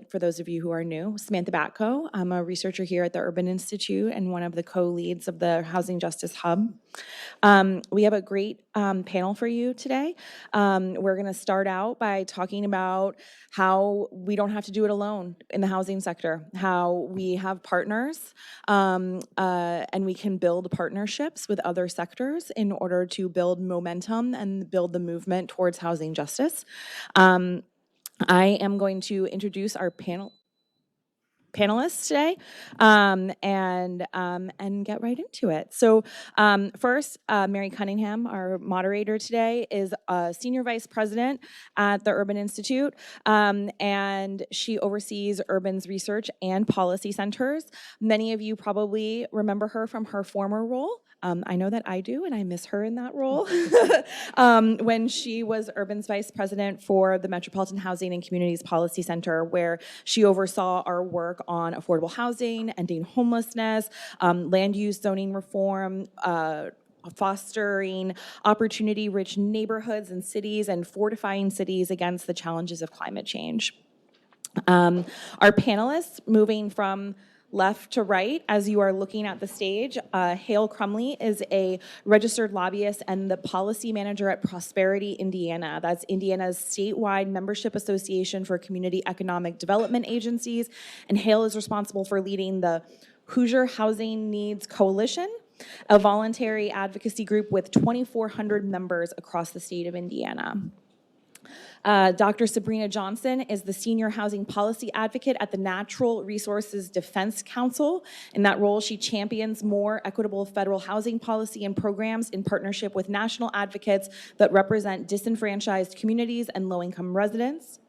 For those of you who are new, Samantha Batko. I'm a researcher here at the Urban Institute and one of the co-leads of the Housing Justice Hub. We have a great panel for you today. We're going to start out by talking about how we don't have to do it alone in the housing sector, how we have partners and we can build partnerships with other sectors in order to build momentum and build the movement towards housing justice. I am going to introduce our panelists today and get right into it. So first, Mary Cunningham, our moderator today, is a senior vice president at the Urban Institute, and she oversees Urban's research and policy centers. Many of you probably remember her from her former role. I know that I do, and I miss her in that role. When she was Urban's vice president for the Metropolitan Housing and Communities Policy Center, where she oversaw our work on affordable housing, ending homelessness, land use zoning reform, fostering opportunity-rich neighborhoods and cities, and fortifying cities against the challenges of climate change. Our panelists, moving from left to right, as you are looking at the stage, Hale Crumley is a registered lobbyist and the policy manager at Prosperity Indiana. That's Indiana's statewide membership association for community economic development agencies. And Hale is responsible for leading the Hoosier Housing Needs Coalition, a voluntary advocacy group with 2,400 members across the state of Indiana. Dr. Sabrina Johnson is the Senior Housing Policy Advocate at the Natural Resources Defense Council. In that role, she champions more equitable federal housing policy and programs in partnership with national advocates that represent disenfranchised communities and low-income residents.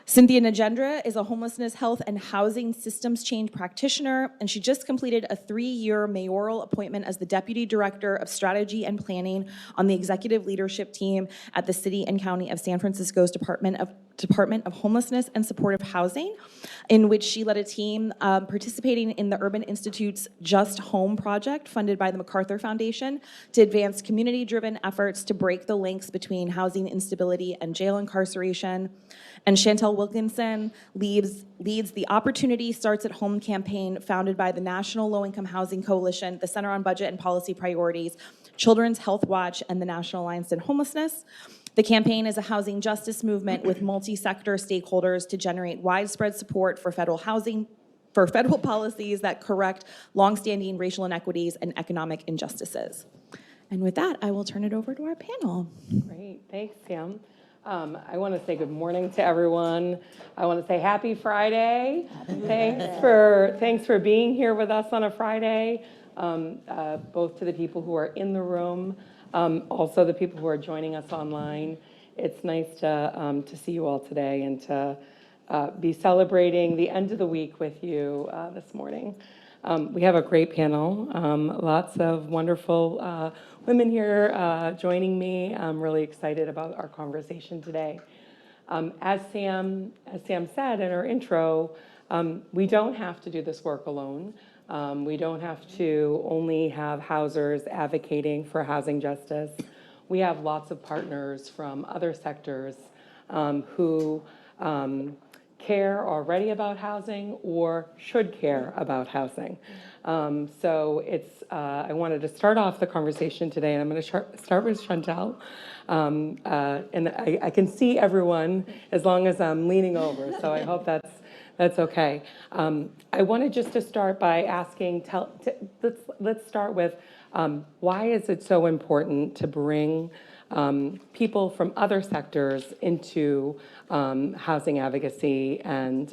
Cynthia Nagendra is a homelessness, health, and housing systems change practitioner, and she just completed a 3-year mayoral appointment as the Deputy Director of Strategy and Planning on the executive leadership team at the City and County of San Francisco's Department of Homelessness and Supportive Housing, in which she led a team participating in the Urban Institute's Just Home project, funded by the MacArthur Foundation, to advance community-driven efforts to break the links between housing instability and jail incarceration. And Chantel Wilkinson leads the Opportunity Starts at Home campaign, founded by the National Low-Income Housing Coalition, the Center on Budget and Policy Priorities, Children's Health Watch, and the National Alliance on Homelessness. The campaign is a housing justice movement with multi-sector stakeholders to generate widespread support for federal policies that correct longstanding racial inequities and economic injustices. And with that, I will turn it over to our panel. Great, thanks, Sam. I want to say good morning to everyone. I want to say happy Friday. Thanks for being here with us on a Friday, both to the people who are in the room, also the people who are joining us online. It's nice to see you all today and to be celebrating the end of the week with you this morning. We have a great panel, lots of wonderful women here joining me. I'm really excited about our conversation today. As Sam said in her intro, we don't have to do this work alone. We don't have to only have housers advocating for housing justice. We have lots of partners from other sectors who care already about housing or should care about housing. So I wanted to start off the conversation today, and I'm going to start with Chantel. And I can see everyone as long as I'm leaning over, so I hope that's okay. I wanted just to start by asking, let's start with why is it so important to bring people from other sectors into housing advocacy and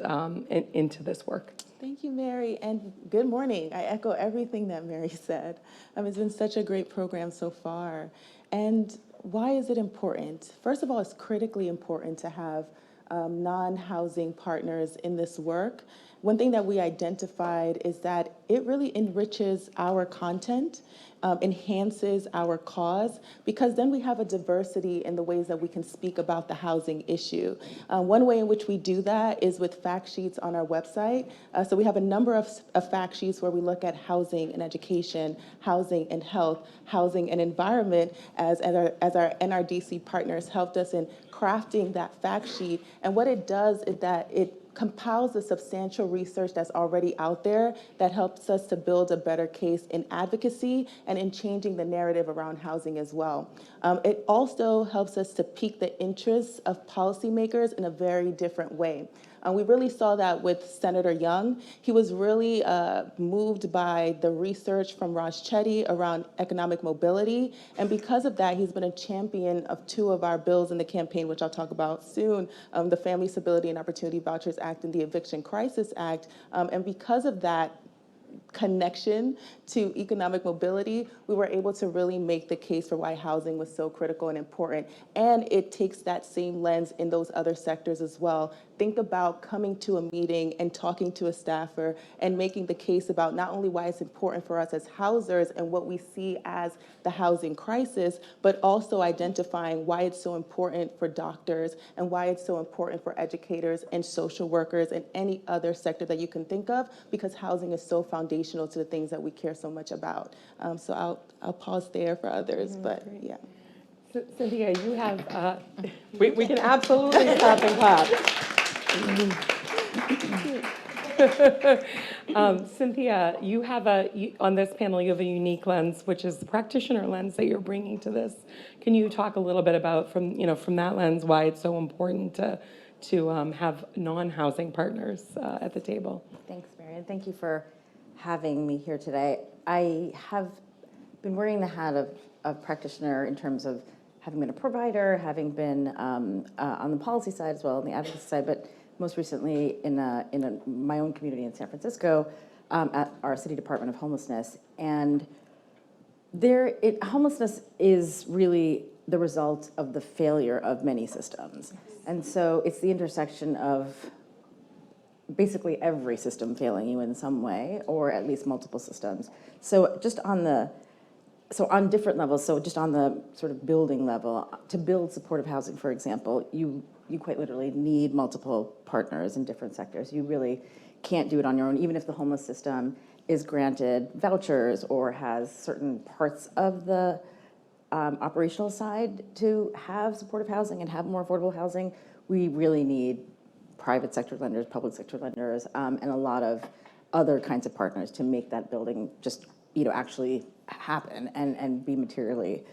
into this work? Thank you, Mary, and good morning. I echo everything that Mary said. It's been such a great program so far. And why is it important? First of all, it's critically important to have non-housing partners in this work. One thing that we identified is that it really enriches our content, enhances our cause, because then we have a diversity in the ways that we can speak about the housing issue. One way in which we do that is with fact sheets on our website. So we have a number of fact sheets where we look at housing and education, housing and health, housing and environment, as our NRDC partners helped us in crafting that fact sheet. And what it does is that it compiles the substantial research that's already out there that helps us to build a better case in advocacy and in changing the narrative around housing as well. It also helps us to pique the interests of policymakers in a very different way. We really saw that with Senator Young. He was really moved by the research from Raj Chetty around economic mobility. And because of that, he's been a champion of two of our bills in the campaign, which I'll talk about soon, the Family Stability and Opportunity Vouchers Act and the Eviction Crisis Act. And because of that connection to economic mobility, we were able to really make the case for why housing was so critical and important. And it takes that same lens in those other sectors as well. Think about coming to a meeting and talking to a staffer and making the case about not only why it's important for us as housers and what we see as the housing crisis, but also identifying why it's so important for doctors and why it's so important for educators and social workers and any other sector that you can think of, because housing is so foundational to the things that we care so much about. So I'll pause there for others, but yeah. Cynthia, you have, we can absolutely clap and clap. Cynthia, you have on this panel, you have a unique lens, which is the practitioner lens that you're bringing to this. Can you talk a little bit about, from that lens, why it's so important to have non-housing partners at the table? Thanks, Marian. Thank you for having me here today. I have been wearing the hat of practitioner in terms of having been a provider, having been on the policy side as well, on the advocacy side, but most recently in my own community in San Francisco at our City Department of Homelessness. And homelessness is really the result of the failure of many systems. And so it's the intersection of basically every system failing you in some way, or at least multiple systems. So on different levels, so just on the sort of building level, to build supportive housing, for example, you quite literally need multiple partners in different sectors. You really can't do it on your own, even if the homeless system is granted vouchers or has certain parts of the operational side to have supportive housing and have more affordable housing. We really need private sector lenders, public sector lenders, and a lot of other kinds of partners to make that building just actually happen and be materially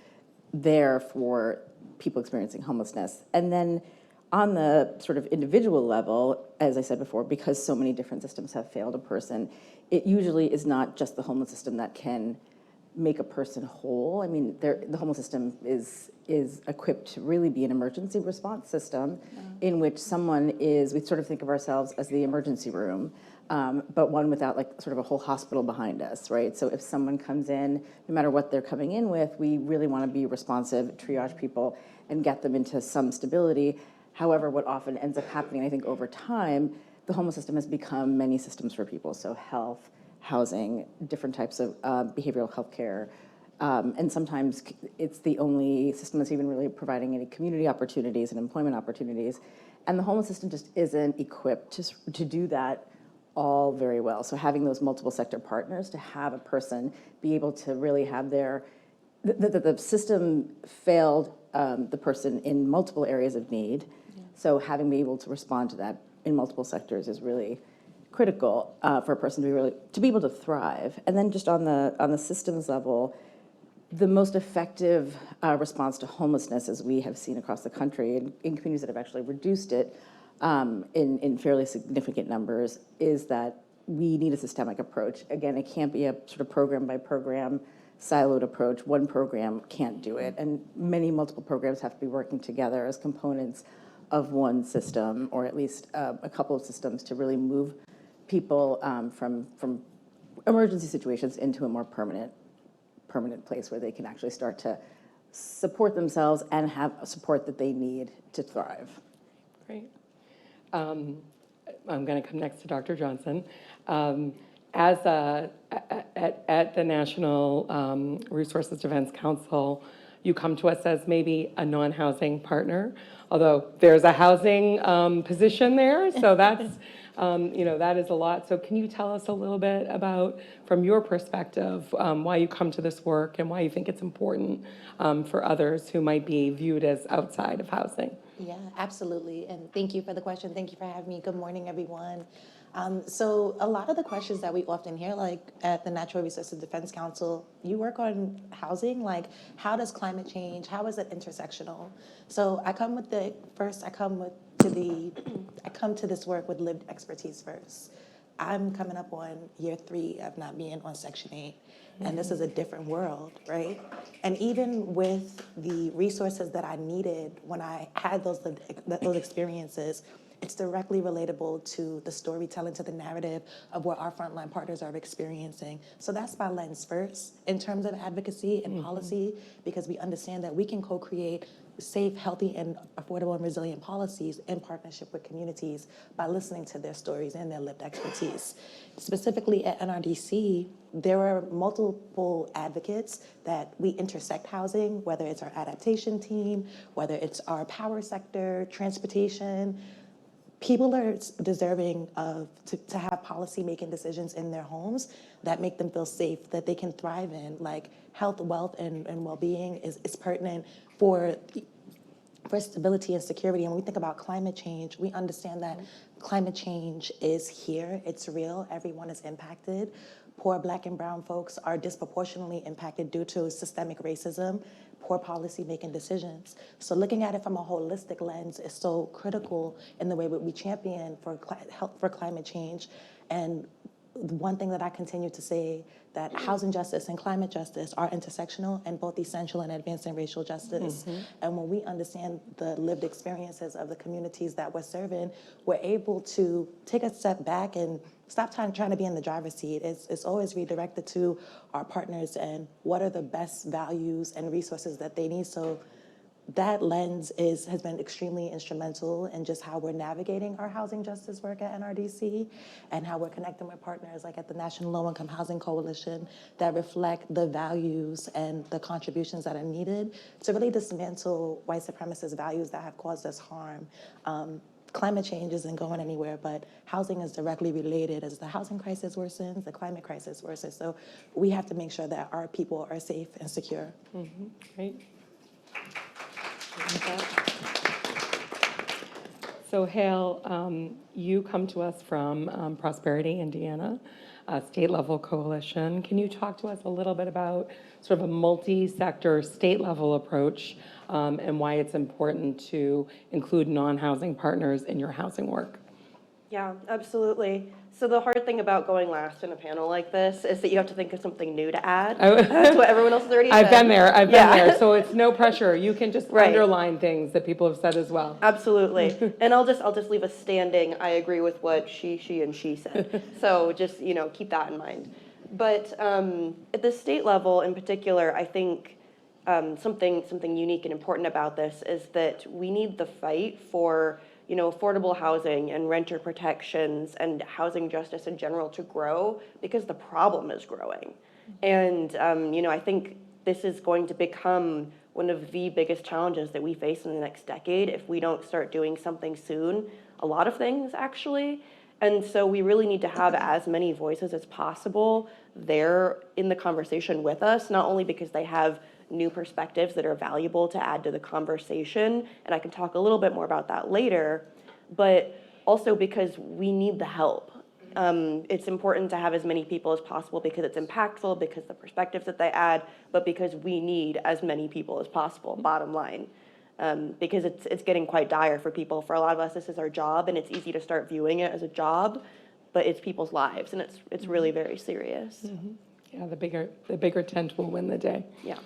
there for people experiencing homelessness. And then on the sort of individual level, as I said before, because so many different systems have failed a person, it usually is not just the homeless system that can make a person whole. I mean, the homeless system is equipped to really be an emergency response system in which we sort of think of ourselves as the emergency room, but one without sort of a whole hospital behind us, right? So if someone comes in, no matter what they're coming in with, we really want to be responsive, triage people, and get them into some stability. However, what often ends up happening, I think over time, the homeless system has become many systems for people. So health, housing, different types of behavioral health care. And sometimes it's the only system that's even really providing any community opportunities and employment opportunities. And the homeless system just isn't equipped to do that all very well. So having those multiple sector partners, to have a person be able to really have the system failed the person in multiple areas of need. Yeah. So having been able to respond to that in multiple sectors is really critical for a person to be able to thrive. And then just on the systems level, the most effective response to homelessness, as we have seen across the country in communities that have actually reduced it in fairly significant numbers, is that we need a systemic approach. Again, it can't be a sort of program by program siloed approach. One program can't do it, and multiple programs have to be working together as components of one system, or at least a couple of systems, to really move people from emergency situations into a more permanent place where they can actually start to support themselves and have support that they need to thrive. Great. I'm going to come next to Dr. Johnson. At the National Resources Defense Council, you come to us as maybe a non-housing partner. although there's a housing position there, so that's, that is a lot. So can you tell us a little bit about, from your perspective, why you come to this work and why you think it's important for others who might be viewed as outside of housing? Yeah, absolutely. And thank you for the question. Thank you for having me. Good morning, everyone. So a lot of the questions that we often hear, like at the Natural Resources Defense Council, you work on housing, like how does climate change, how is it intersectional? So I come to this work with lived expertise first. I'm coming up on year 3 of not being on Section 8, and this is a different world, right? And even with the resources that I needed when I had those experiences, it's directly relatable to the storytelling, to the narrative of what our frontline partners are experiencing. So that's my lens first in terms of advocacy and policy, because we understand that we can co-create safe, healthy, and affordable and resilient policies in partnership with communities by listening to their stories and their lived expertise. Specifically at NRDC, there are multiple advocates that we intersect housing, whether it's our adaptation team, whether it's our power sector, transportation. People are deserving of to have policy-making decisions in their homes that make them feel safe, that they can thrive in. Like health, wealth, and well-being is pertinent for stability and security. And when we think about climate change, we understand that climate change is here, it's real, everyone is impacted. Poor Black and brown folks are disproportionately impacted due to systemic racism, poor policy-making decisions. So looking at it from a holistic lens is so critical in the way that we champion for climate change. And one thing that I continue to say, that housing justice and climate justice are intersectional and both essential in advancing racial justice. And when we understand the lived experiences of the communities that we're serving, we're able to take a step back and stop trying to be in the driver's seat. It's always redirected to our partners and what are the best values and resources that they need. So that lens has been extremely instrumental in just how we're navigating our housing justice work at NRDC and how we're connecting with partners like at the National Low Income Housing Coalition that reflect the values and the contributions that are needed to really dismantle white supremacist values that have caused us harm. Climate change isn't going anywhere, but housing is directly related. As the housing crisis worsens, the climate crisis worsens. So we have to make sure that our people are safe and secure. Great. So Hale, you come to us from Prosperity, Indiana, a state-level coalition. Can you talk to us a little bit about sort of a multi-sector, state-level approach and why it's important to include non-housing partners in your housing work? Yeah, absolutely. So the hard thing about going last in a panel like this is that you have to think of something new to add to what everyone else has already said. I've been there, so it's no pressure. You can just underline things that people have said as well. Absolutely. And I'll just leave a standing, I agree with what she, and she said. So just, keep that in mind. But at the state level in particular, I think something unique and important about this is that we need the fight for affordable housing and renter protections and housing justice in general to grow because the problem is growing. And, I think this is going to become one of the biggest challenges that we face in the next decade if we don't start doing something soon. A lot of things, actually. And so we really need to have as many voices as possible there in the conversation with us, not only because they have new perspectives that are valuable to add to the conversation, and I can talk a little bit more about that later, but also because we need the help. It's important to have as many people as possible because it's impactful, because the perspectives that they add, but because we need as many people as possible, bottom line. Because it's getting quite dire for people. For a lot of us, this is our job, and it's easy to start viewing it as a job, but it's people's lives, and it's really very serious. Yeah, the bigger tent will win the day. Yeah.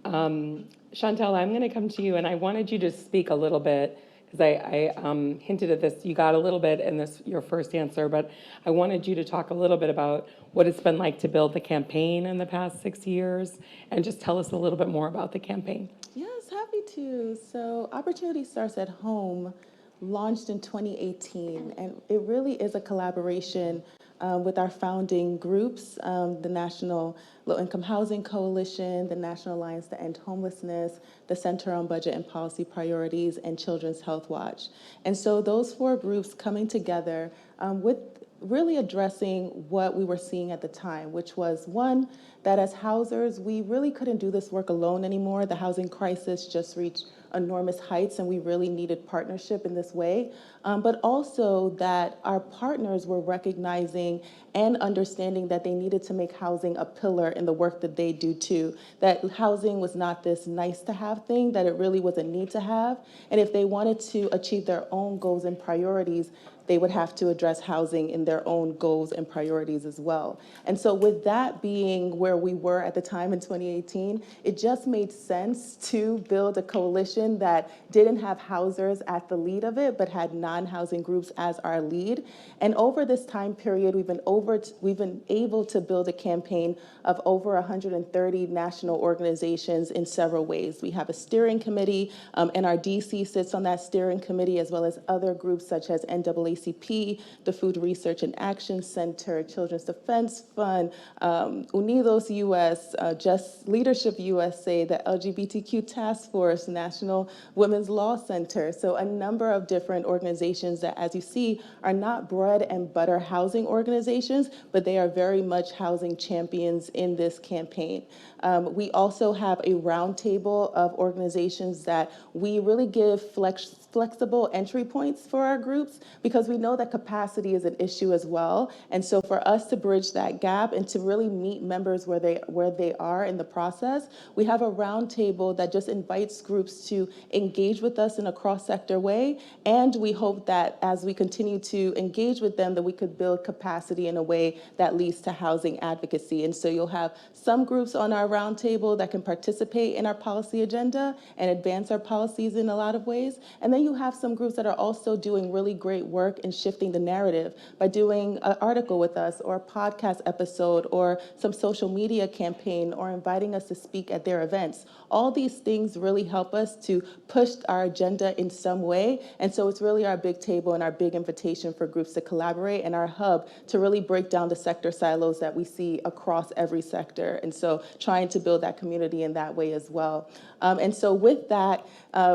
Chantel, I'm going to come to you, and I wanted you to speak a little bit, because I hinted at this, you got a little bit in your first answer, but I wanted you to talk a little bit about what it's been like to build the campaign in the past 6 years, and just tell us a little bit more about the campaign. Yes, happy to. So Opportunity Starts at Home launched in 2018, and it really is a collaboration with our founding groups, the National Low Income Housing Coalition, the National Alliance to End Homelessness, the Center on Budget and Policy Priorities, and Children's Health Watch. And so those four groups coming together with really addressing what we were seeing at the time, which was one, that as housers, we really couldn't do this work alone anymore. The housing crisis just reached enormous heights, and we really needed partnership in this way. But also that our partners were recognizing and understanding that they needed to make housing a pillar in the work that they do too. That housing was not this nice to have thing, that it really was a need to have. And if they wanted to achieve their own goals and priorities, they would have to address housing in their own goals and priorities as well. And so with that being where we were at the time in 2018, it just made sense to build a coalition that didn't have housers at the lead of it, but had non-housing groups as our lead. And over this time period, we've been able to build a campaign of over 130 national organizations in several ways. We have a steering committee, NRDC sits on that steering committee, as well as other groups such as NAACP, the Food Research and Action Center, Children's Defense Fund, Unidos US, Just Leadership USA, the LGBTQ Task Force, National Women's Law Center. So a number of different organizations that, as you see, are not bread and butter housing organizations, but they are very much housing champions in this campaign. We also have a roundtable of organizations that we really give flexible entry points for our groups, because we know that capacity is an issue as well. And so for us to bridge that gap and to really meet members where they are in the process, we have a roundtable that just invites groups to engage with us in a cross-sector way. And we hope that as we continue to engage with them, that we could build capacity in a way that leads to housing advocacy. And so you'll have some groups on our roundtable that can participate in our policy agenda and advance our policies in a lot of ways. And then you have some groups that are also doing really great work in shifting the narrative by doing an article with us, or a podcast episode, or some social media campaign, or inviting us to speak at their events. All these things really help us to push our agenda in some way. And so it's really our big table and our big invitation for groups to collaborate, and our hub to really break down the sector silos that we see across every sector. And so trying to build that community in that way as well. And so with that,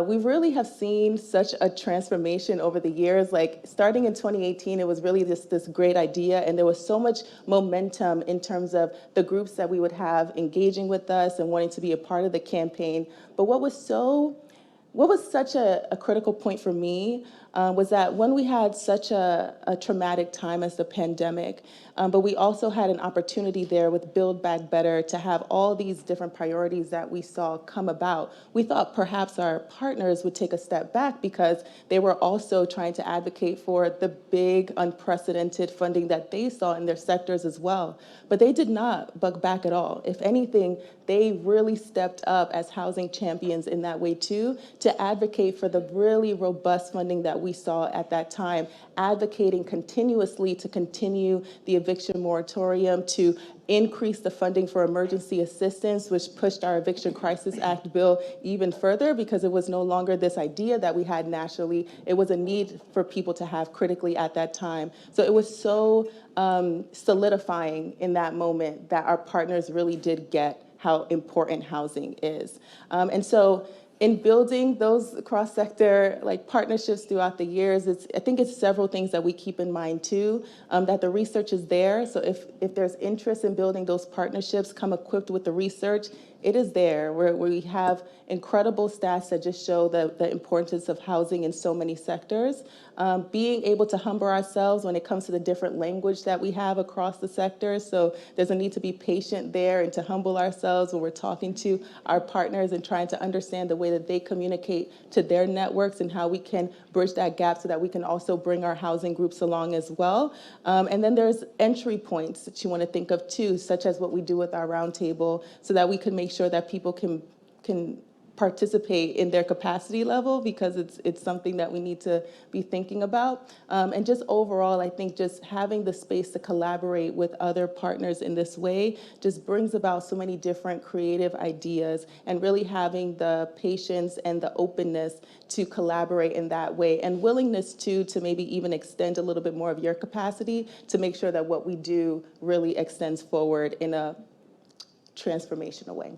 we really have seen such a transformation over the years. Like starting in 2018, it was really just this great idea, and there was so much momentum in terms of the groups that we would have engaging with us and wanting to be a part of the campaign. But what was such a critical point for me was that when we had such a traumatic time as the pandemic, but we also had an opportunity there with Build Back Better to have all these different priorities that we saw come about. We thought perhaps our partners would take a step back because they were also trying to advocate for the big, unprecedented funding that they saw in their sectors as well. But they did not buck back at all. If anything, they really stepped up as housing champions in that way too, to advocate for the really robust funding that we saw at that time, advocating continuously to continue the eviction moratorium, to increase the funding for emergency assistance, which pushed our Eviction Crisis Act bill even further, because it was no longer this idea that we had nationally. It was a need for people to have critically at that time. So it was so solidifying in that moment that our partners really did get how important housing is. And so in building those cross-sector partnerships throughout the years, I think it's several things that we keep in mind too, that the research is there. So if there's interest in building those partnerships, come equipped with the research. It is there, where we have incredible stats that just show the importance of housing in so many sectors. Being able to humble ourselves when it comes to the different language that we have across the sectors. So there's a need to be patient there and to humble ourselves when we're talking to our partners and trying to understand the way that they communicate to their networks and how we can bridge that gap so that we can also bring our housing groups along as well. And then there's entry points that you want to think of too, such as what we do with our roundtable, so that we can make sure that people can participate in their capacity level, because it's something that we need to be thinking about. And just overall, I think just having the space to collaborate with other partners in this way just brings about so many different creative ideas, and really having the patience and the openness to collaborate in that way, and willingness to maybe even extend a little bit more of your capacity to make sure that what we do really extends forward in a transformational way.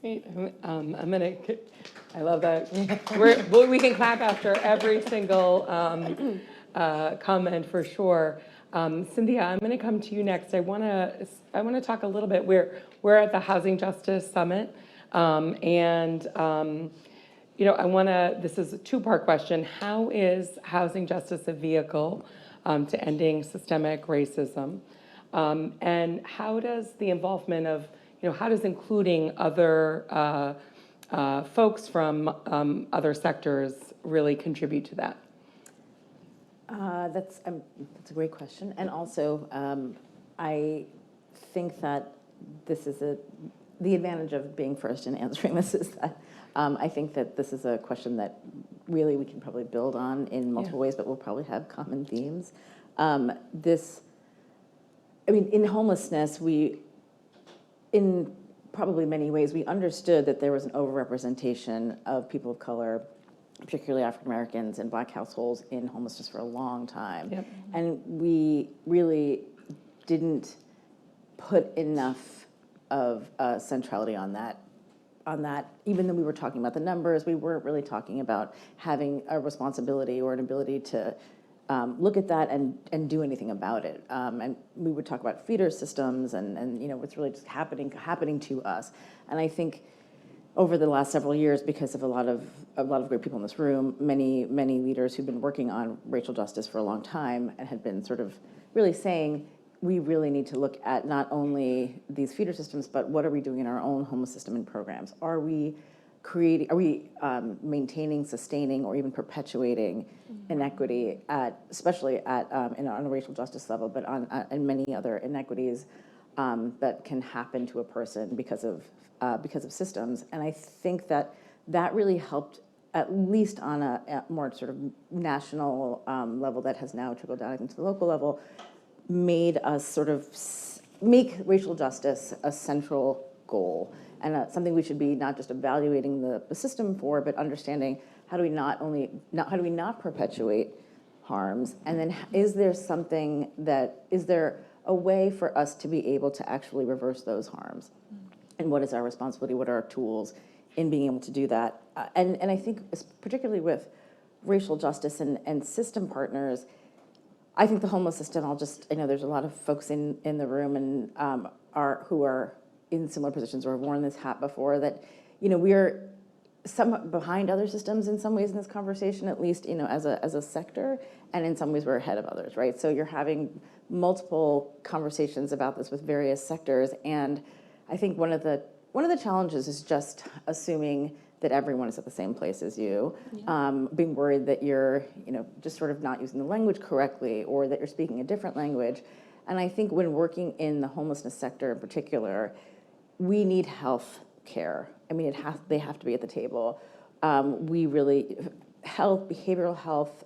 Great. I love that. We can clap after every single comment for sure. Cynthia, I'm going to come to you next. I want to talk a little bit. We're at the Housing Justice Summit, this is a two-part question. How is housing justice a vehicle to ending systemic racism? And how does the involvement of, how does including other folks from other sectors really contribute to that? That's a great question. And also, I think that this is the advantage of being first in answering this is that I think that this is a question that really we can probably build on in multiple ways, but we'll probably have common themes. In homelessness, in probably many ways, we understood that there was an overrepresentation of people of color, particularly African Americans and Black households, in homelessness for a long time. Yep. And we really didn't put enough of centrality on that, even though we were talking about the numbers, we weren't really talking about having a responsibility or an ability to look at that and do anything about it. And we would talk about feeder systems and what's really just happening to us. And I think over the last several years, because of a lot of great people in this room, many leaders who've been working on racial justice for a long time and had been sort of really saying, we really need to look at not only these feeder systems, but what are we doing in our own homeless system and programs? Are we maintaining, sustaining, or even perpetuating inequity especially on a racial justice level, but and many other inequities that can happen to a person because of systems? And I think that really helped, at least on a more sort of national level that has now trickled down into the local level, made us sort of make racial justice a central goal, and something we should be not just evaluating the system for, but understanding how do we not perpetuate harms, and then is there a way for us to be able to actually reverse those harms, and what is our responsibility, what are our tools in being able to do that? And I think particularly with racial justice and system partners, I think the homeless system, I know there's a lot of folks in the room and who are in similar positions or have worn this hat before, that, we are somewhat behind other systems in some ways in this conversation, at least, as a sector, and in some ways we're ahead of others, right? So you're having multiple conversations about this with various sectors, and I think one of the challenges is just assuming that everyone is at the same place as you, being worried that you're, just sort of not using the language correctly, or that you're speaking a different language. And I think when working in the homelessness sector in particular, we need health care. They have to be at the table. Health, behavioral health,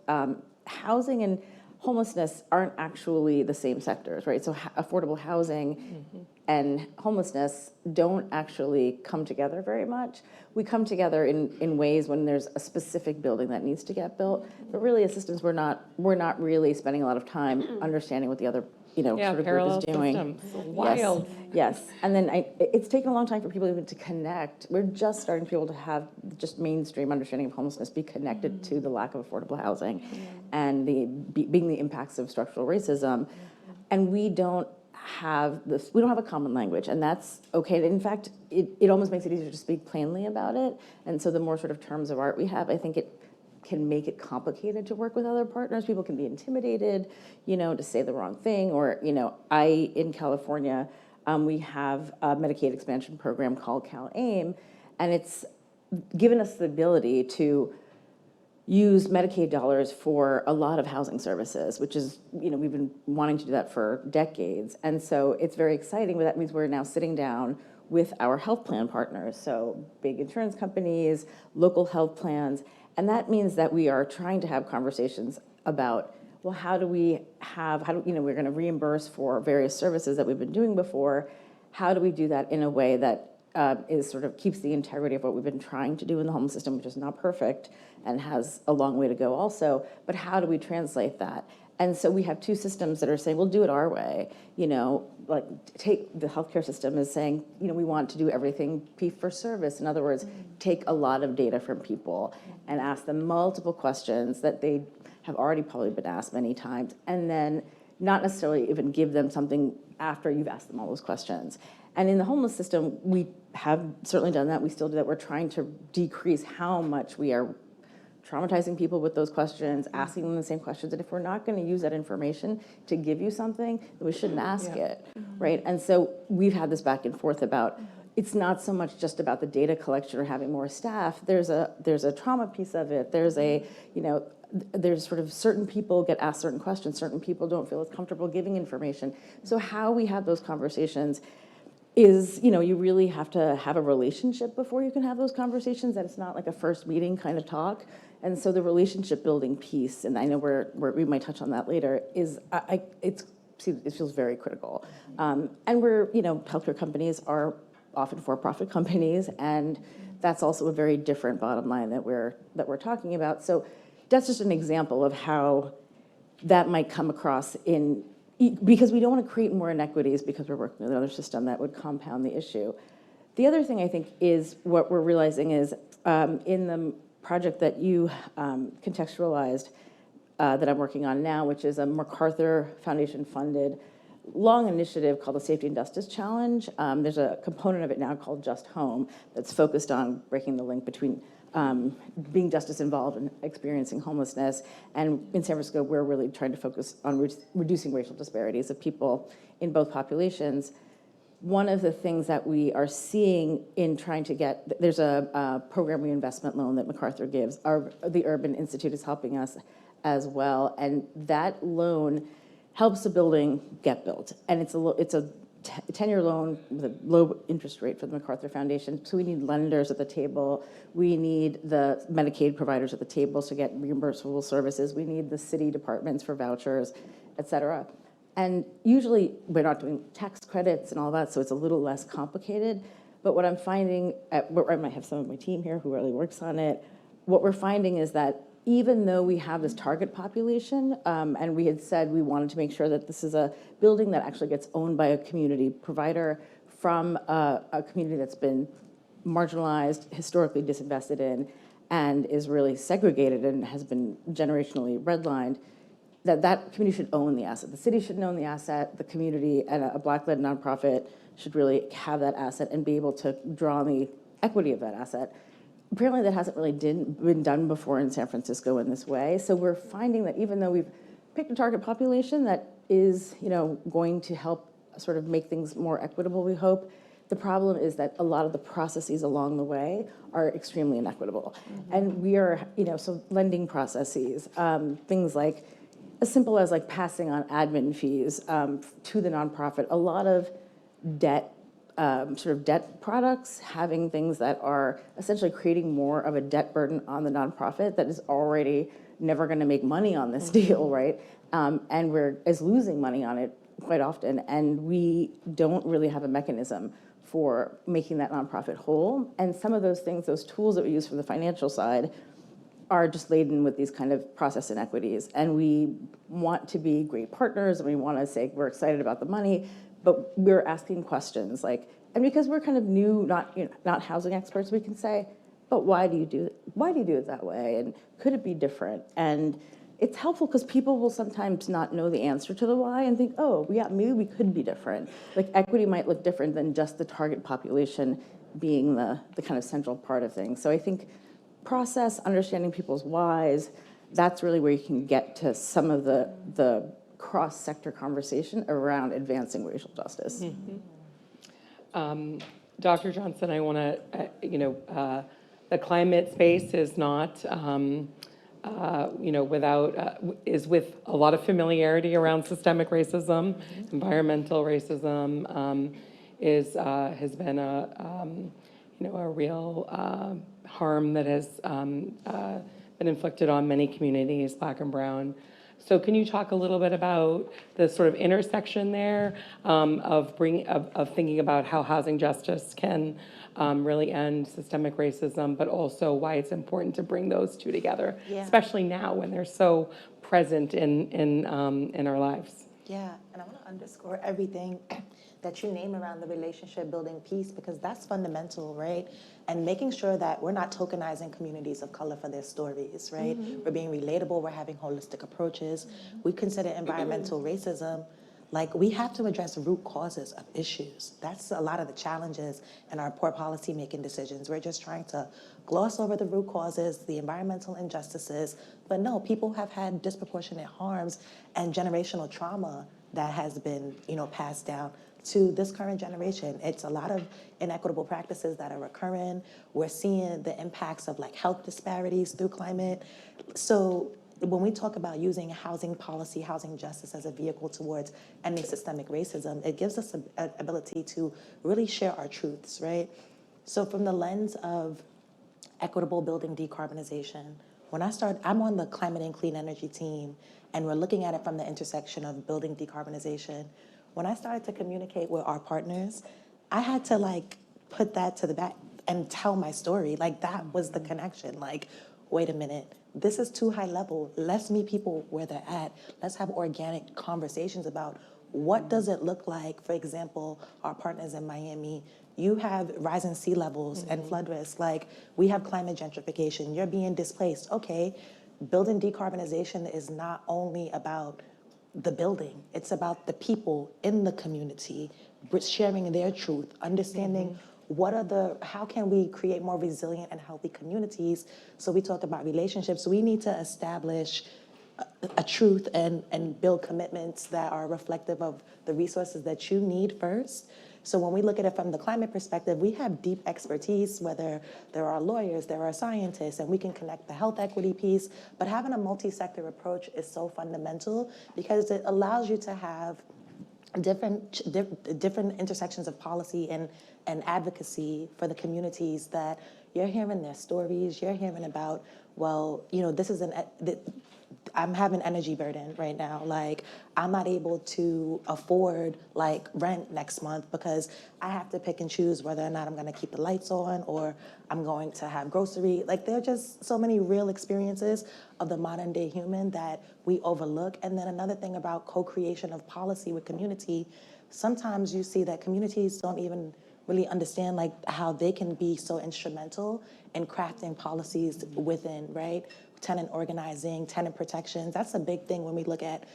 housing and homelessness aren't actually the same sectors, right? So affordable housing and homelessness don't actually come together very much. We come together in ways when there's a specific building that needs to get built, but really as systems, we're not really spending a lot of time understanding what the other sort of group is doing. Systems. Wild. Yes. And then it's taken a long time for people even to connect. We're just starting to be able to have just mainstream understanding of homelessness be connected to the lack of affordable housing and being the impacts of structural racism. And we don't have a common language, and that's okay. In fact, it almost makes it easier to speak plainly about it. And so the more sort of terms of art we have, I think it can make it complicated to work with other partners. People can be intimidated, to say the wrong thing. Or, in California, we have a Medicaid expansion program called CalAIM, and it's given us the ability to use Medicaid dollars for a lot of housing services, which is, we've been wanting to do that for decades. And so it's very exciting, but that means we're now sitting down with our health plan partners, so big insurance companies, local health plans, and that means that we are trying to have conversations about, well, we're going to reimburse for various services that we've been doing before. How do we do that in a way that is sort of keeps the integrity of what we've been trying to do in the homeless system, which is not perfect and has a long way to go also, but how do we translate that? And so we have two systems that are saying, we'll do it our way. Like take the healthcare system is saying, we want to do everything fee for service. In other words, take a lot of data from people and ask them multiple questions that they have already probably been asked many times, and then not necessarily even give them something after you've asked them all those questions. And in the homeless system, we have certainly done that. We still do that. We're trying to decrease how much we are traumatizing people with those questions, asking them the same questions. And if we're not going to use that information to give you something, then we shouldn't ask it, right? And so we've had this back and forth about, it's not so much just about the data collection or having more staff. There's a trauma piece of it. There's there's sort of certain people get asked certain questions, certain people don't feel as comfortable giving information. So how we have those conversations is, you really have to have a relationship before you can have those conversations, and it's not like a first meeting kind of talk. And so the relationship building piece, and I know we might touch on that later, is it feels very critical. And healthcare companies are often for-profit companies, and that's also a very different bottom line that we're talking about. So that's just an example of how that might come across because we don't want to create more inequities because we're working with another system that would compound the issue. The other thing I think is what we're realizing is in the project that you contextualized that I'm working on now, which is a MacArthur Foundation funded long initiative called the Safety and Justice Challenge. There's a component of it now called Just Home that's focused on breaking the link between being justice involved and experiencing homelessness. And in San Francisco, we're really trying to focus on reducing racial disparities of people in both populations. One of the things that we are seeing in trying to there's a program reinvestment loan that MacArthur gives. The Urban Institute is helping us as well. And that loan helps the building get built. And it's a 10-year loan with a low interest rate for the MacArthur Foundation. So we need lenders at the table. We need the Medicaid providers at the table to get reimbursable services. We need the city departments for vouchers, et cetera. And usually we're not doing tax credits and all that, so it's a little less complicated. But what I'm finding, I might have some of my team here who really works on it, what we're finding is that even though we have this target population, and we had said we wanted to make sure that this is a building that actually gets owned by a community provider from a community that's been marginalized, historically disinvested in, and is really segregated and has been generationally redlined, that community should own the asset. The city should own the asset, the community and a Black-led nonprofit should really have that asset and be able to draw on the equity of that asset. Apparently that hasn't really been done before in San Francisco in this way. So we're finding that even though we've picked a target population that is, going to help sort of make things more equitable, we hope, the problem is that a lot of the processes along the way are extremely inequitable. Mm-hmm. And we are, so lending processes, things like as simple as like passing on admin fees to the nonprofit, a lot of debt products, having things that are essentially creating more of a debt burden on the nonprofit that is already never going to make money on this deal, right? And is losing money on it quite often, and we don't really have a mechanism for making that nonprofit whole. And some of those things, those tools that we use from the financial side, are just laden with these kind of process inequities. And we want to be great partners, and we want to say we're excited about the money, but we're asking questions and because we're kind of new, not housing experts, we can say, but why do you do it that way? And could it be different? And it's helpful because people will sometimes not know the answer to the why and think, oh, yeah, maybe we could be different. Like equity might look different than just the target population being the kind of central part of things. So I think process, understanding people's whys, that's really where you can get to some of the cross-sector conversation around advancing racial justice. Mm-hmm. Dr. Johnson, I want to, the climate space is not, is with a lot of familiarity around systemic racism, environmental racism, has been a real harm that has been inflicted on many communities, Black and brown. So can you talk a little bit about the sort of intersection there of thinking about how housing justice can really end systemic racism, but also why it's important to bring those two together, Yeah. especially now when they're so present in our lives? Yeah, and I want to underscore everything that you name around the relationship building piece, because that's fundamental, right? And making sure that we're not tokenizing communities of color for their stories, right? We're being relatable, we're having holistic approaches. We consider environmental racism, like we have to address root causes of issues. That's a lot of the challenges in our poor policy making decisions. We're just trying to gloss over the root causes, the environmental injustices, but no, people have had disproportionate harms and generational trauma that has been, passed down to this current generation. It's a lot of inequitable practices that are occurring. We're seeing the impacts of like health disparities through climate. So when we talk about using housing policy, housing justice as a vehicle towards ending systemic racism, it gives us an ability to really share our truths, right? So from the lens of equitable building decarbonization, I'm on the climate and clean energy team, and we're looking at it from the intersection of building decarbonization. When I started to communicate with our partners, I had to like put that to the back and tell my story. Like that was the connection. Like, wait a minute, this is too high level. Let's meet people where they're at. Let's have organic conversations about what does it look like. For example, our partners in Miami, you have rising sea levels and flood risk. Like we have climate gentrification. You're being displaced. Okay, building decarbonization is not only about the building. It's about the people in the community sharing their truth, understanding how can we create more resilient and healthy communities. So we talk about relationships. We need to establish a truth and build commitments that are reflective of the resources that you need first. So when we look at it from the climate perspective, we have deep expertise, whether there are lawyers, there are scientists, and we can connect the health equity piece. But having a multi-sector approach is so fundamental because it allows you to have different intersections of policy and advocacy for the communities that you're hearing their stories, you're hearing about, well, this is I'm having energy burden right now. Like, I'm not able to afford like rent next month because I have to pick and choose whether or not I'm gonna keep the lights on or I'm going to have grocery. Like, there are just so many real experiences of the modern day human that we overlook. And then another thing about co-creation of policy with community, sometimes you see that communities don't even really understand like how they can be so instrumental in crafting policies within, right? Tenant organizing, tenant protections. That's a big thing when we look at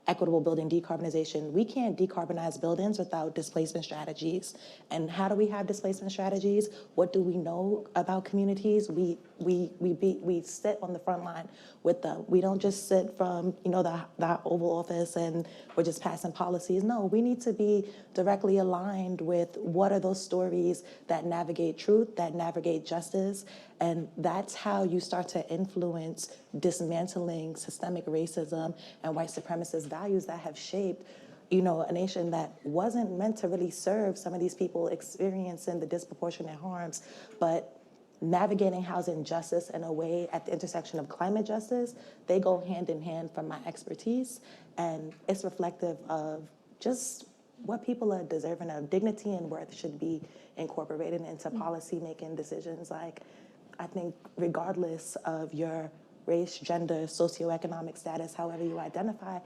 equitable building decarbonization. We can't decarbonize buildings without displacement strategies. And how do we have displacement strategies? What do we know about communities? We sit on the front line with them. We don't just sit from the Oval Office and we're just passing policies. No, we need to be directly aligned with what are those stories that navigate truth, that navigate justice, and that's how you start to influence dismantling systemic racism and white supremacist values that have shaped a nation that wasn't meant to really serve some of these people experiencing the disproportionate harms. But navigating housing justice in a way at the intersection of climate justice, they go hand in hand from my expertise. And it's reflective of just what people are deserving of. Dignity and worth should be incorporated into policy-making decisions. Like, I think regardless of your race, gender, socioeconomic status, however you identify,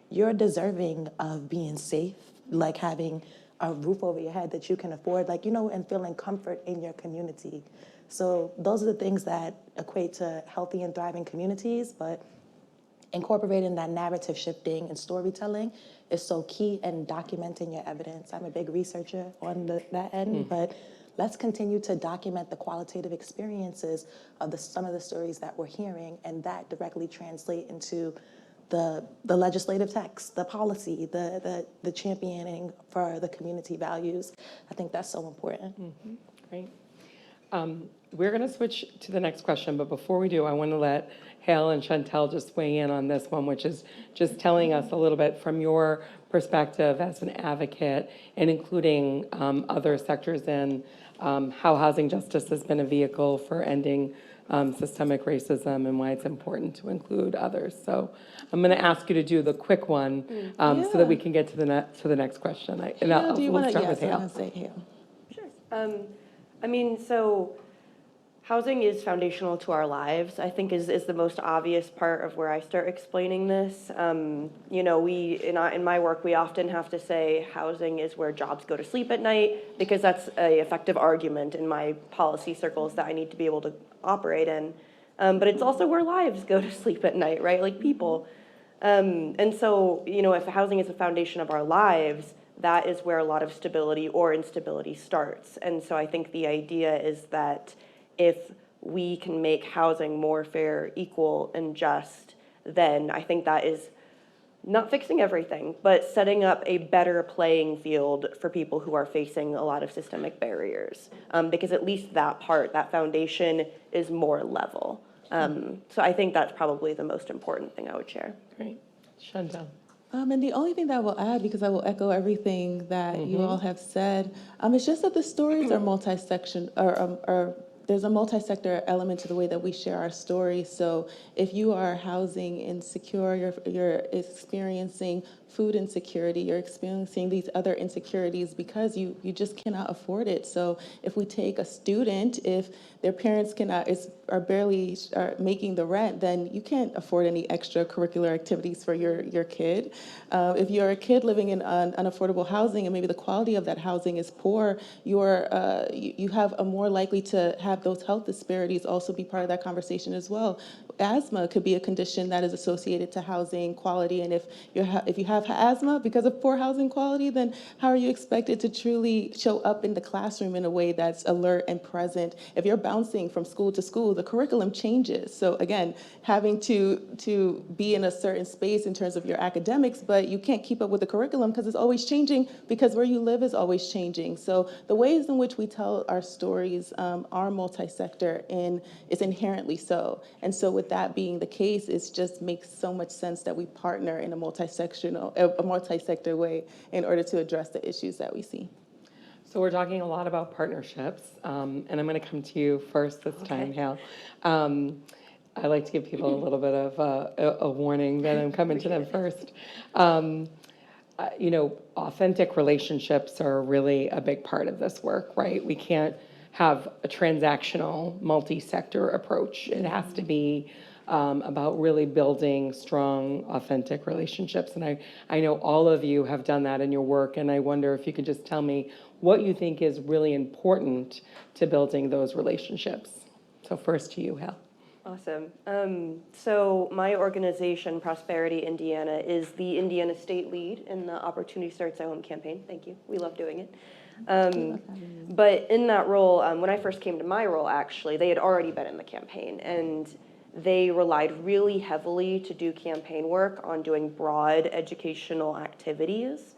you're deserving of being safe, like having a roof over your head that you can afford, and feeling comfort in your community. So those are the things that equate to healthy and thriving communities, but incorporating that narrative shifting and storytelling is so key, and documenting your evidence. I'm a big researcher on that end, but let's continue to document the qualitative experiences of some of the stories that we're hearing, and that directly translate into the legislative text, the policy, the championing for the community values. I think that's so important. Great. We're going to switch to the next question, but before we do, I want to let Hale and Chantel just weigh in on this one, which is just telling us a little bit from your perspective as an advocate and including other sectors in how housing justice has been a vehicle for ending systemic racism and why it's important to include others. So I'm going to ask you to do the quick one so that we can get to the next question. Hale, do you We'll want to, start yes, with I Hale. want to say Hale. Sure. I mean, so housing is foundational to our lives, I think is the most obvious part of where I start explaining this. You know, in my work, we often have to say housing is where jobs go to sleep at night because that's an effective argument in my policy circles that I need to be able to operate in. But it's also where lives go to sleep at night, right? Like people. And so, you know, if housing is the foundation of our lives, that is where a lot of stability or instability starts. And so I think the idea is that if we can make housing more fair, equal, and just, then I think that is not fixing everything, but setting up a better playing field for people who are facing a lot of systemic barriers. Because at least that part, that foundation, is more level. So I think that's probably the most important thing I would share. Great. Chantel. And the only thing that I will add, because I will echo everything that you all have said, is just that the stories are multi-section, or there's a multi-sector element to the way that we share our stories. So if you are housing insecure, you're experiencing food insecurity, you're experiencing these other insecurities because you just cannot afford it. So if we take a student, if their parents are barely making the rent, then you can't afford any extracurricular activities for your kid. If you're a kid living in unaffordable housing and maybe the quality of that housing is poor, you have a more likely to have those health disparities also be part of that conversation as well. Asthma could be a condition that is associated to housing quality, and if you have asthma because of poor housing quality, then how are you expected to truly show up in the classroom in a way that's alert and present? If you're bouncing from school to school, the curriculum changes. So again, having to be in a certain space in terms of your academics, but you can't keep up with the curriculum because it's always changing because where you live is always changing. So the ways in which we tell our stories are multi-sector, and it's inherently so. And so with that being the case, it just makes so much sense that we partner in a multi-sector way in order to address the issues that we see. So we're talking a lot about partnerships, and I'm going to come to you first this time, Hale. I like to give people a little bit of a warning that I'm coming to them first. You know, authentic relationships are really a big part of this work, right? We can't have a transactional, multi-sector approach. It has to be about really building strong, authentic relationships. And I know all of you have done that in your work, and I wonder if you could just tell me what you think is really important to building those relationships. So first to you, Hale. Awesome. So my organization, Prosperity Indiana, is the Indiana state lead in the Opportunity Starts at Home campaign. Thank you. We love doing it. But in that role, when I first came to my role, actually, they had already been in the campaign, and they relied really heavily to do campaign work on doing broad educational activities,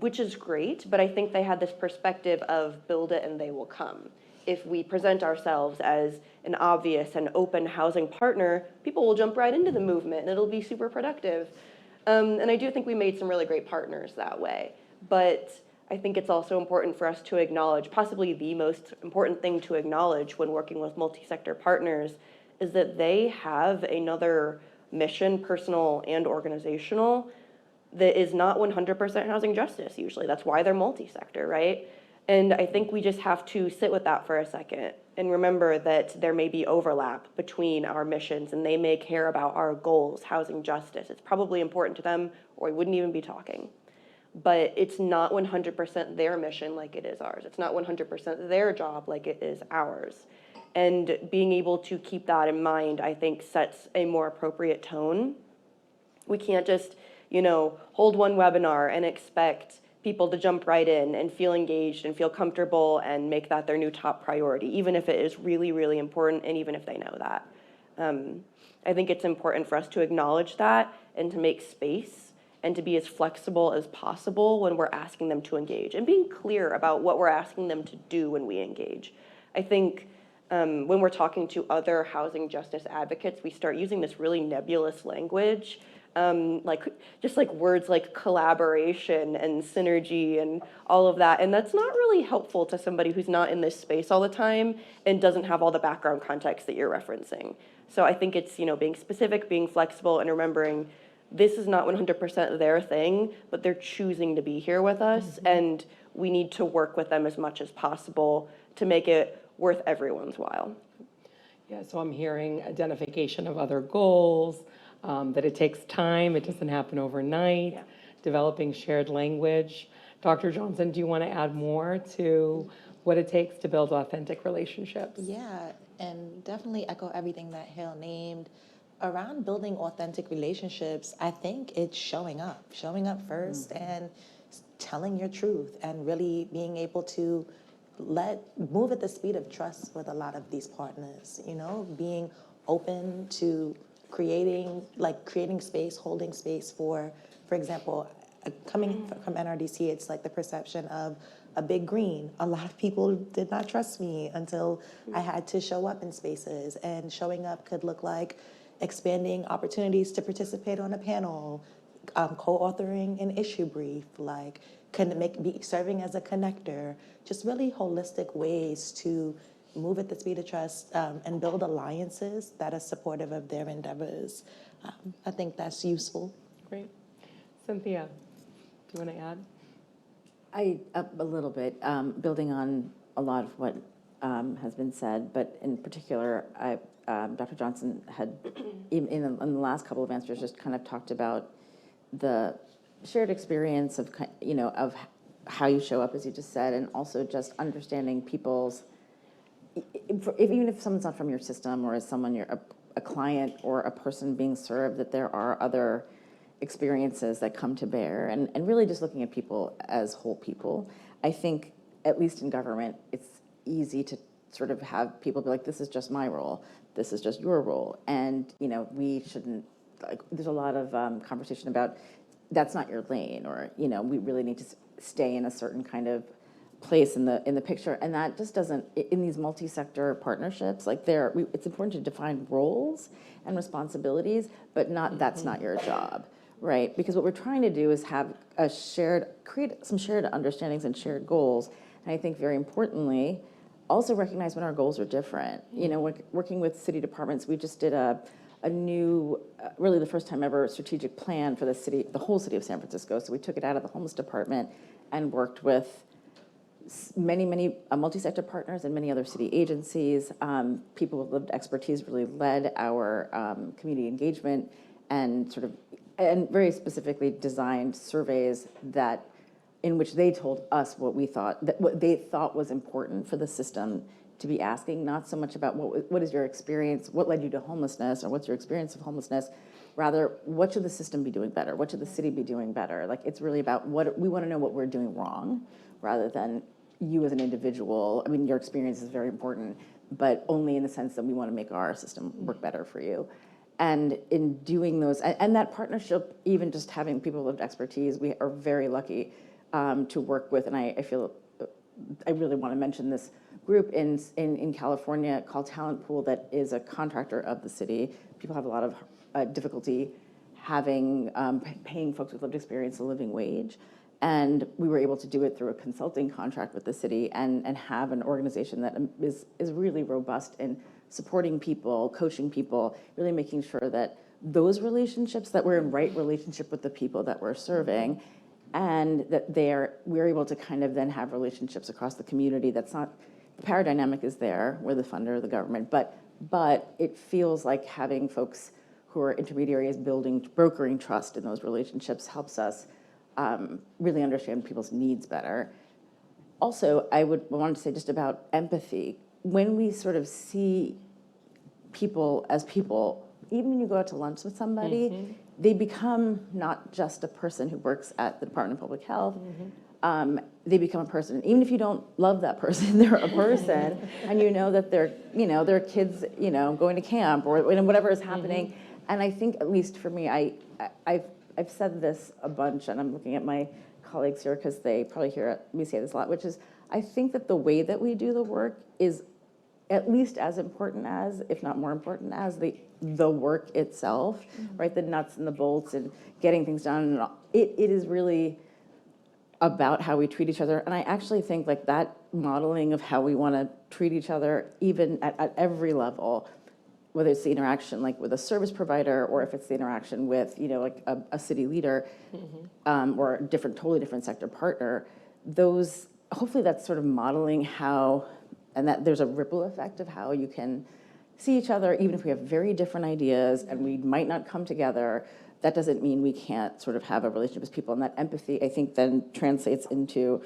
which is great, but I think they had this perspective of build it and they will come. If we present ourselves as an obvious and open housing partner, people will jump right into the movement and it'll be super productive. And I do think we made some really great partners that way. But I think it's also important for us to acknowledge, possibly the most important thing to acknowledge when working with multi-sector partners, is that they have another mission, personal and organizational, that is not 100% housing justice usually. That's why they're multi-sector, right? And I think we just have to sit with that for a second and remember that there may be overlap between our missions and they may care about our goals, housing justice. It's probably important to them or we wouldn't even be talking. But it's not 100% their mission like it is ours. It's not 100% their job like it is ours. And being able to keep that in mind, I think, sets a more appropriate tone. We can't just, hold one webinar and expect people to jump right in and feel engaged and feel comfortable and make that their new top priority, even if it is really, really important and even if they know that. I think it's important for us to acknowledge that and to make space and to be as flexible as possible when we're asking them to engage and being clear about what we're asking them to do when we engage. I think when we're talking to other housing justice advocates, we start using this really nebulous language, just like words like collaboration and synergy and all of that. And that's not really helpful to somebody who's not in this space all the time and doesn't have all the background context that you're referencing. So I think it's, being specific, being flexible, and remembering this is not 100% their thing, but they're choosing to be here with us, and we need to work with them as much as possible to make it worth everyone's while. Yeah, so I'm hearing identification of other goals, that it takes time, it doesn't happen overnight, developing shared language. Dr. Johnson, do you want to add more to what it takes to build authentic relationships? Yeah, and definitely echo everything that Hale named. Around building authentic relationships, I think it's showing up first and telling your truth and really being able to move at the speed of trust with a lot of these partners, being open to creating space, holding space for example, coming from NRDC, it's like the perception of a big green. A lot of people did not trust me until I had to show up in spaces, and showing up could look like expanding opportunities to participate on a panel, co-authoring an issue brief, serving as a connector, just really holistic ways to move at the speed of trust and build alliances that are supportive of their endeavors. I think that's useful. Great. Cynthia, do you want to add? A little bit, building on a lot of what has been said, but in particular, Dr. Johnson had, in the last couple of answers, just kind of talked about the shared experience of, of how you show up, as you just said, and also just understanding people's, even if someone's not from your system, or as someone, you're a client or a person being served, that there are other experiences that come to bear, and really just looking at people as whole people. I think, at least in government, it's easy to sort of have people be like, this is just my role, this is just your role, and we shouldn't, there's a lot of conversation about that's not your lane, or we really need to stay in a certain kind of place in the picture, and that just doesn't, in these multi-sector partnerships, it's important to define roles and responsibilities, but that's not your job, right? Because what we're trying to do is have create some shared understandings and shared goals, and I think very importantly, also recognize when our goals are different. Working with city departments, we just did a new, really the first time ever, strategic plan for the whole city of San Francisco. So we took it out of the homeless department and worked with many multi-sector partners and many other city agencies. People with lived expertise really led our community engagement, and very specifically designed surveys in which they told us what they thought was important for the system to be asking, not so much about what is your experience, what led you to homelessness, or what's your experience of homelessness, rather, what should the system be doing better? What should the city be doing better? It's really about we want to know what we're doing wrong, rather than you as an individual. I mean, your experience is very important, but only in the sense that we want to make our system work better for you. And in doing those, and that partnership, even just having people with expertise, we are very lucky to work with, and I feel I really want to mention this group in California called Talent Pool, that is a contractor of the city. People have a lot of difficulty paying folks with lived experience a living wage. And we were able to do it through a consulting contract with the city, and have an organization that is really robust in supporting people, coaching people, really making sure that those relationships, that we're in right relationship with the people that we're serving, and that we're able to kind of then have relationships across the community. That's not, the power dynamic is there, we're the funder of the government, but it feels like having folks who are intermediaries brokering trust in those relationships helps us really understand people's needs better. Also, I wanted to say just about empathy. When we sort of see people as people, even when you go out to lunch with somebody, they become not just a person who works at the Department of Public Health. They become a person. Even if you don't love that person, they're a person, and that they're kids, going to camp or whatever is happening. And I think, at least for me, I've said this a bunch, and I'm looking at my colleagues here because they probably hear me say this a lot, which is I think that the way that we do the work is at least as important as, if not more important as, the work itself, right? The nuts and the bolts and getting things done. And it is really about how we treat each other. And I actually think like that modeling of how we want to treat each other, even at every level, whether it's the interaction like with a service provider or if it's the interaction with, you know, like a city leader or a totally different sector partner, those, hopefully that's sort of modeling how, and that there's a ripple effect of how you can see each other, even if we have very different ideas and we might not come together. That doesn't mean we can't sort of have a relationship with people. And that empathy, I think, then translates into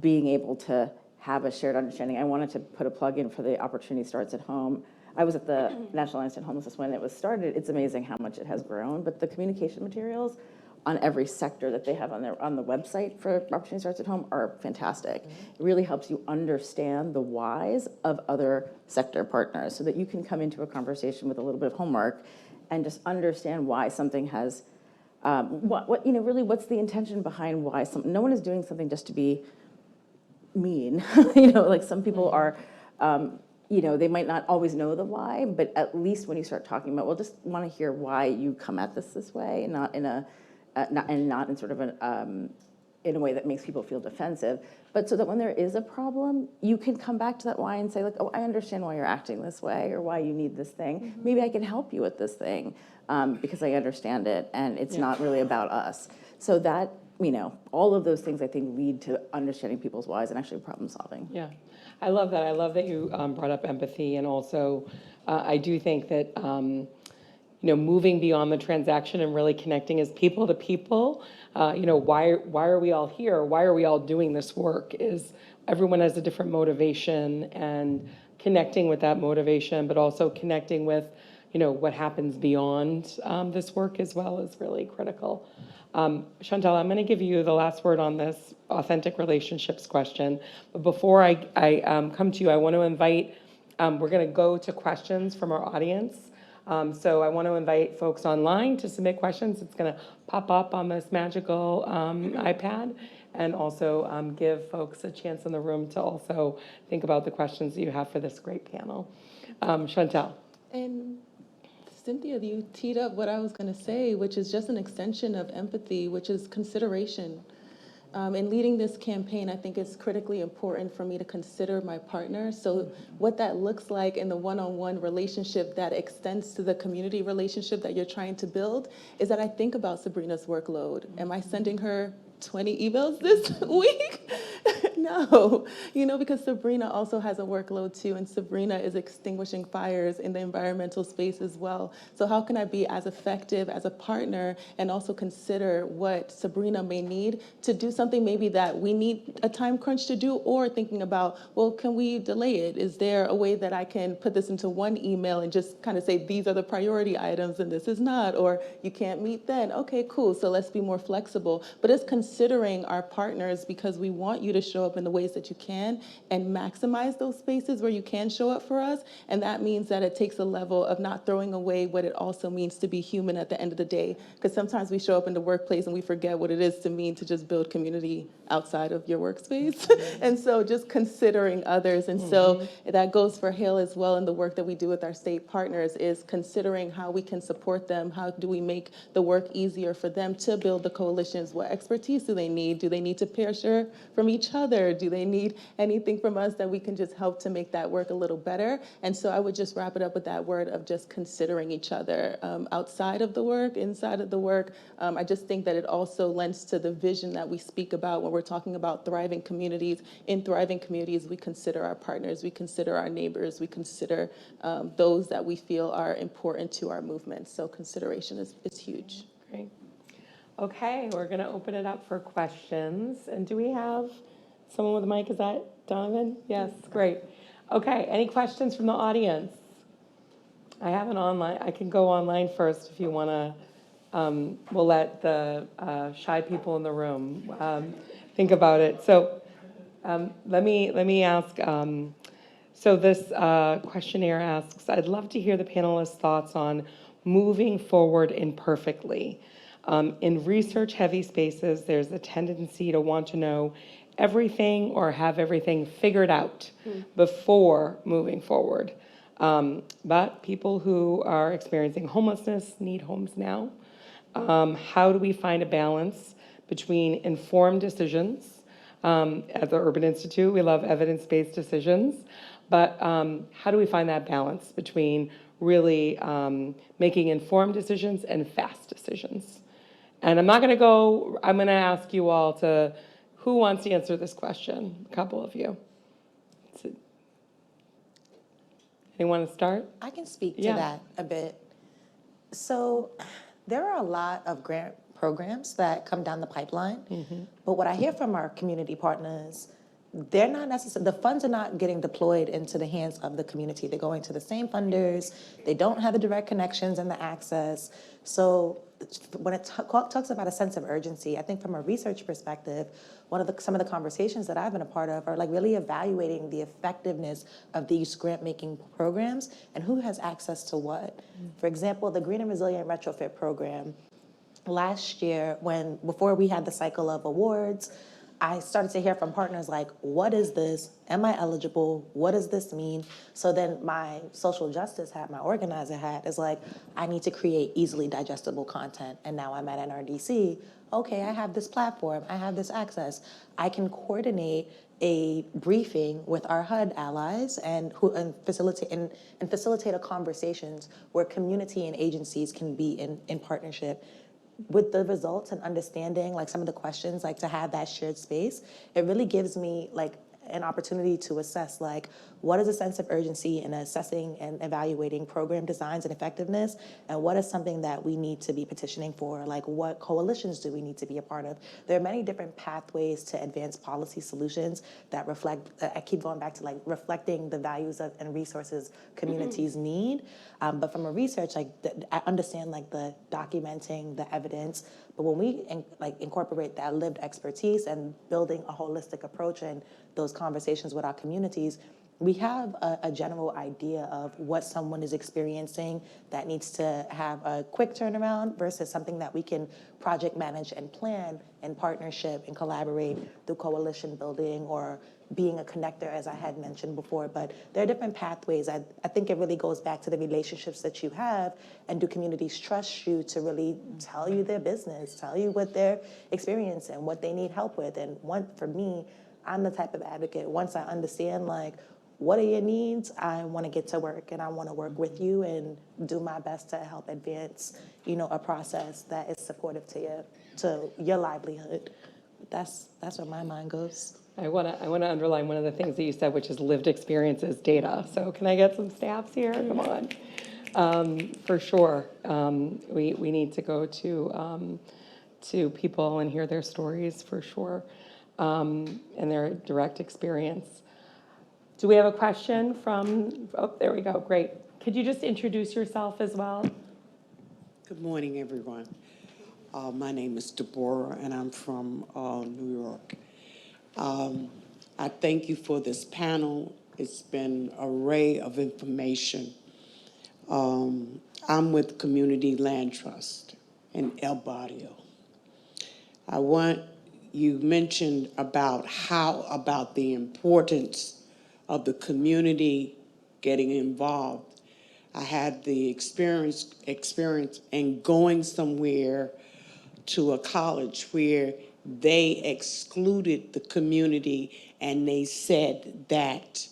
being able to have a shared understanding. I wanted to put a plug in for the Opportunity Starts at Home. I was at the National Alliance on Homelessness when it was started. It's amazing how much it has grown, but the communication materials on every sector that they have on the website for Opportunity Starts at Home are fantastic. It really helps you understand the whys of other sector partners so that you can come into a conversation with a little bit of homework and just understand why something has, you know, really what's the intention behind why no one is doing something just to be mean. You know, like some people are, you know, they might not always know the why, but at least when you start talking about, well, just want to hear why you come at this way, and not in a, not in sort of an, in a way that makes people feel defensive, but so that when there is a problem, you can come back to that why and say like, oh, I understand why you're acting this way or why you need this thing. Maybe I can help you with this thing because I understand it and it's not really about us. So that, you know, all of those things I think lead to understanding people's whys and actually problem solving. Yeah, I love that. I love that you brought up empathy, and also I do think that you know, moving beyond the transaction and really connecting as people to people. You know, why are we all here? Why are we all doing this work? Is everyone has a different motivation, and connecting with that motivation, but also connecting with, you know, what happens beyond this work as well is really critical. Chantal, I'm going to give you the last word on this authentic relationships question. But before I come to you, I want to invite, we're going to go to questions from our audience. So I want to invite folks online to submit questions. It's going to pop up on this magical iPad, and also give folks a chance in the room to also think about the questions that you have for this great panel. Chantal. And Cynthia, you teed up what I was going to say, which is just an extension of empathy, which is consideration. In leading this campaign, I think it's critically important for me to consider my partner. So what that looks like in the one-on-one relationship that extends to the community relationship that you're trying to build is that I think about Sabrina's workload. Am I sending her 20 emails this week? No, you know, because Sabrina also has a workload too, and Sabrina is extinguishing fires in the environmental space as well. So how can I be as effective as a partner and also consider what Sabrina may need to do something maybe that we need a time crunch to do, or thinking about, well, can we delay it? Is there a way that I can put this into one email and just kind of say, these are the priority items and this is not, or you can't meet then? Okay, cool, so let's be more flexible. But it's considering our partners, because we want you to show up in the ways that you can and maximize those spaces where you can show up for us. And that means that it takes a level of not throwing away what it also means to be human at the end of the day. Because sometimes we show up in the workplace and we forget what it is to mean to just build community outside of your workspace. And so just considering others. And so that goes for Hill as well, in the work that we do with our state partners, is considering how we can support them. How do we make the work easier for them to build the coalitions? What expertise do they need? Do they need to peer share from each other? Do they need anything from us that we can just help to make that work a little better? And so I would just wrap it up with that word of just considering each other outside of the work, inside of the work. I just think that it also lends to the vision that we speak about when we're talking about thriving communities. In thriving communities, we consider our partners, we consider our neighbors, we consider those that we feel are important to our movement. So consideration is huge. Great. Okay, we're going to open it up for questions. And do we have someone with a mic? Is that Donovan? Yes, great. Okay, any questions from the audience? I have an online, I can go online first if you want to. We'll let the shy people in the room think about it. So let me ask, so this questionnaire asks, I'd love to hear the panelists' thoughts on moving forward imperfectly. In research-heavy spaces, there's a tendency to want to know everything or have everything figured out before moving forward. But people who are experiencing homelessness need homes now. How do we find a balance between informed decisions? At the Urban Institute, we love evidence-based decisions, but how do we find that balance between really making informed decisions and fast decisions? And I'm going to ask you all to, who wants to answer this question? A couple of you. Anyone want to start? I can speak to Yeah. that a bit. So there are a lot of grant programs that come down the pipeline, but what I hear from our community partners, they're not necessarily, the funds are not getting deployed into the hands of the community. They're going to the same funders. They don't have the direct connections and the access. So when it talks about a sense of urgency, I think from a research perspective, some of the conversations that I've been a part of are like really evaluating the effectiveness of these grant-making programs and who has access to what. For example, the Green and Resilient Retrofit Program, last year, before we had the cycle of awards, I started to hear from partners like, what is this? Am I eligible? What does this mean? So then my social justice hat, my organizer hat is like, I need to create easily digestible content. And now I'm at NRDC. Okay, I have this platform. I have this access. I can coordinate a briefing with our HUD allies and facilitate a conversations where community and agencies can be in partnership. With the results and understanding like some of the questions, like to have that shared space, it really gives me like an opportunity to assess like what is a sense of urgency in assessing and evaluating program designs and effectiveness, and what is something that we need to be petitioning for, like what coalitions do we need to be a part of. There are many different pathways to advance policy solutions that reflect, I keep going back to like reflecting the values of and resources communities need, but from a research, like I understand like the documenting, the evidence, but when we incorporate that lived expertise and building a holistic approach and those conversations with our communities, we have a general idea of what someone is experiencing that needs to have a quick turnaround versus something that we can project manage and plan in partnership and collaborate through coalition building or being a connector, as I had mentioned before. But there are different pathways. I think it really goes back to the relationships that you have, and do communities trust you to really tell you their business, tell you what they're experiencing, what they need help with. And for me, I'm the type of advocate, once I understand like, what are your needs? I want to get to work, and I want to work with you and do my best to help advance, a process that is supportive to your livelihood. That's where my mind goes. I want to underline one of the things that you said, which is lived experiences data. So can I get some staffs here? Come on. For sure, we need to go to people and hear their stories for sure, and their direct experience. Do we have a question from, oh, there we go, great. Could you just introduce yourself as well? Good morning, everyone. My name is Deborah, and I'm from New York. I thank you for this panel. It's been an array of information. I'm with Community Land Trust in El Barrio. You mentioned about the importance of the community getting involved. I had the experience in going somewhere to a college where they excluded the community, and they said that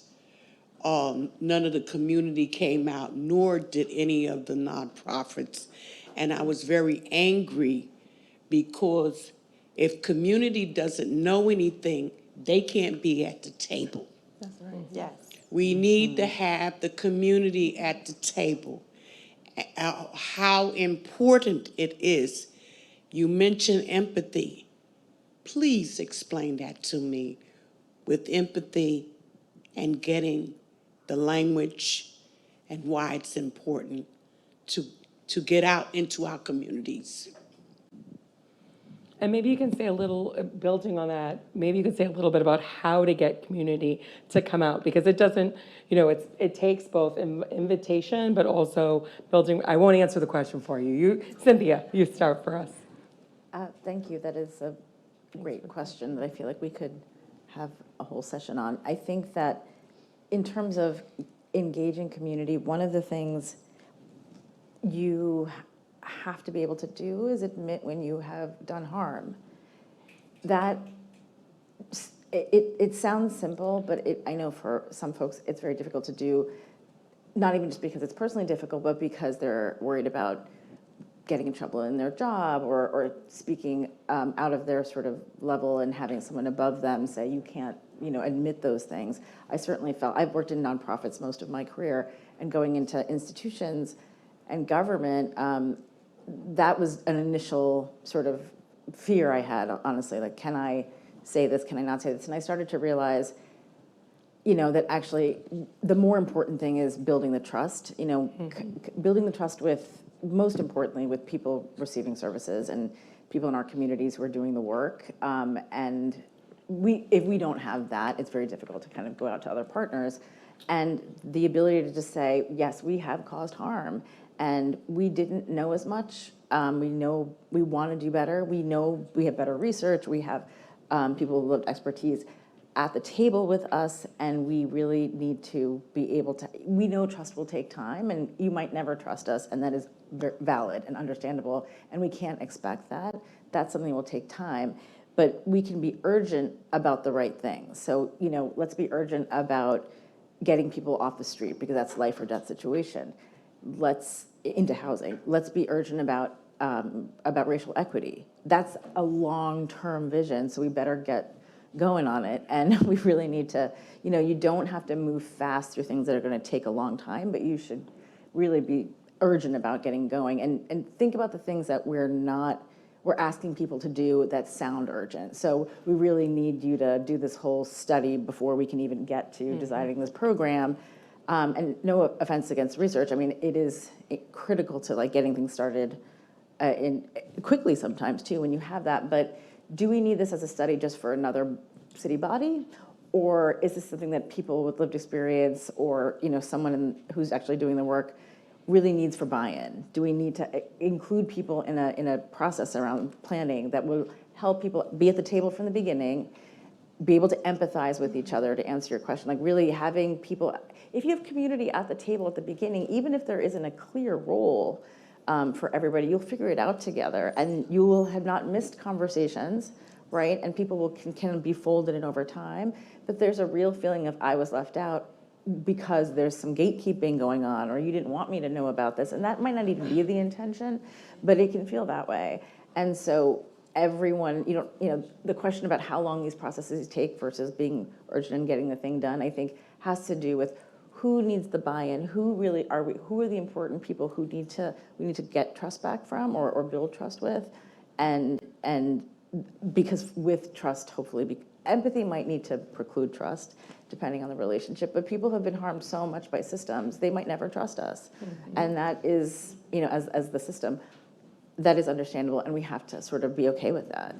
none of the community came out, nor did any of the nonprofits. And I was very angry because if community doesn't know anything, they can't be at the table. That's right. Yes. We need to have the community at the table. How important it is. You mentioned empathy. Please explain that to me with empathy and getting the language and why it's important to get out into our communities. And maybe you can say a little, building on that, maybe you could say a little bit about how to get community to come out, because it doesn't, it takes both invitation, but also building. I won't answer the question for you. Cynthia, you start for us. Thank you. That is a great question that I feel like we could have a whole session on. I think that in terms of engaging community, one of the things you have to be able to do is admit when you have done harm. That, it sounds simple, but I know for some folks it's very difficult to do, not even just because it's personally difficult, but because they're worried about getting in trouble in their job or speaking out of their sort of level and having someone above them say, you can't, admit those things. I certainly felt, I've worked in nonprofits most of my career, and going into institutions and government, that was an initial sort of fear I had, honestly, like, can I say this, can I not say this? And I started to realize, that actually the more important thing is building the trust, building the trust with, most importantly, with people receiving services and people in our communities who are doing the work. And if we don't have that, it's very difficult to kind of go out to other partners. And the ability to just say, yes, we have caused harm, and we didn't know as much. We know we want to do better. We know we have better research. We have people with expertise at the table with us, and we really need to be able to, we know trust will take time, and you might never trust us, and that is valid and understandable, and we can't expect that. That's something that will take time, but we can be urgent about the right things. So, let's be urgent about getting people off the street, because that's life or death situation. Into housing. Let's be urgent about racial equity. That's a long-term vision, so we better get going on it. And we really need to, you don't have to move fast through things that are going to take a long time, but you should really be urgent about getting going, and think about the things that we're asking people to do that sound urgent. So we really need you to do this whole study before we can even get to designing this program. And no offense against research, I mean, it is critical to getting things started quickly sometimes too when you have that. But do we need this as a study just for another city body? Or is this something that people with lived experience or someone who's actually doing the work really needs for buy-in? Do we need to include people in a process around planning that will help people be at the table from the beginning, be able to empathize with each other, to answer your question, really having people, if you have community at the table at the beginning, even if there isn't a clear role for everybody, you'll figure it out together, and you will have not missed conversations, right? And people can be folded in over time, but there's a real feeling of I was left out because there's some gatekeeping going on, or you didn't want me to know about this, and that might not even be the intention, but it can feel that way. And so everyone, the question about how long these processes take versus being urgent and getting the thing done, I think has to do with who needs the buy-in, who are the important people we need to get trust back from or build trust with, and because with trust, hopefully, empathy might need to preclude trust depending on the relationship, but people have been harmed so much by systems, they might never trust us. And that is, as the system, that is understandable, and we have to sort of be okay with that.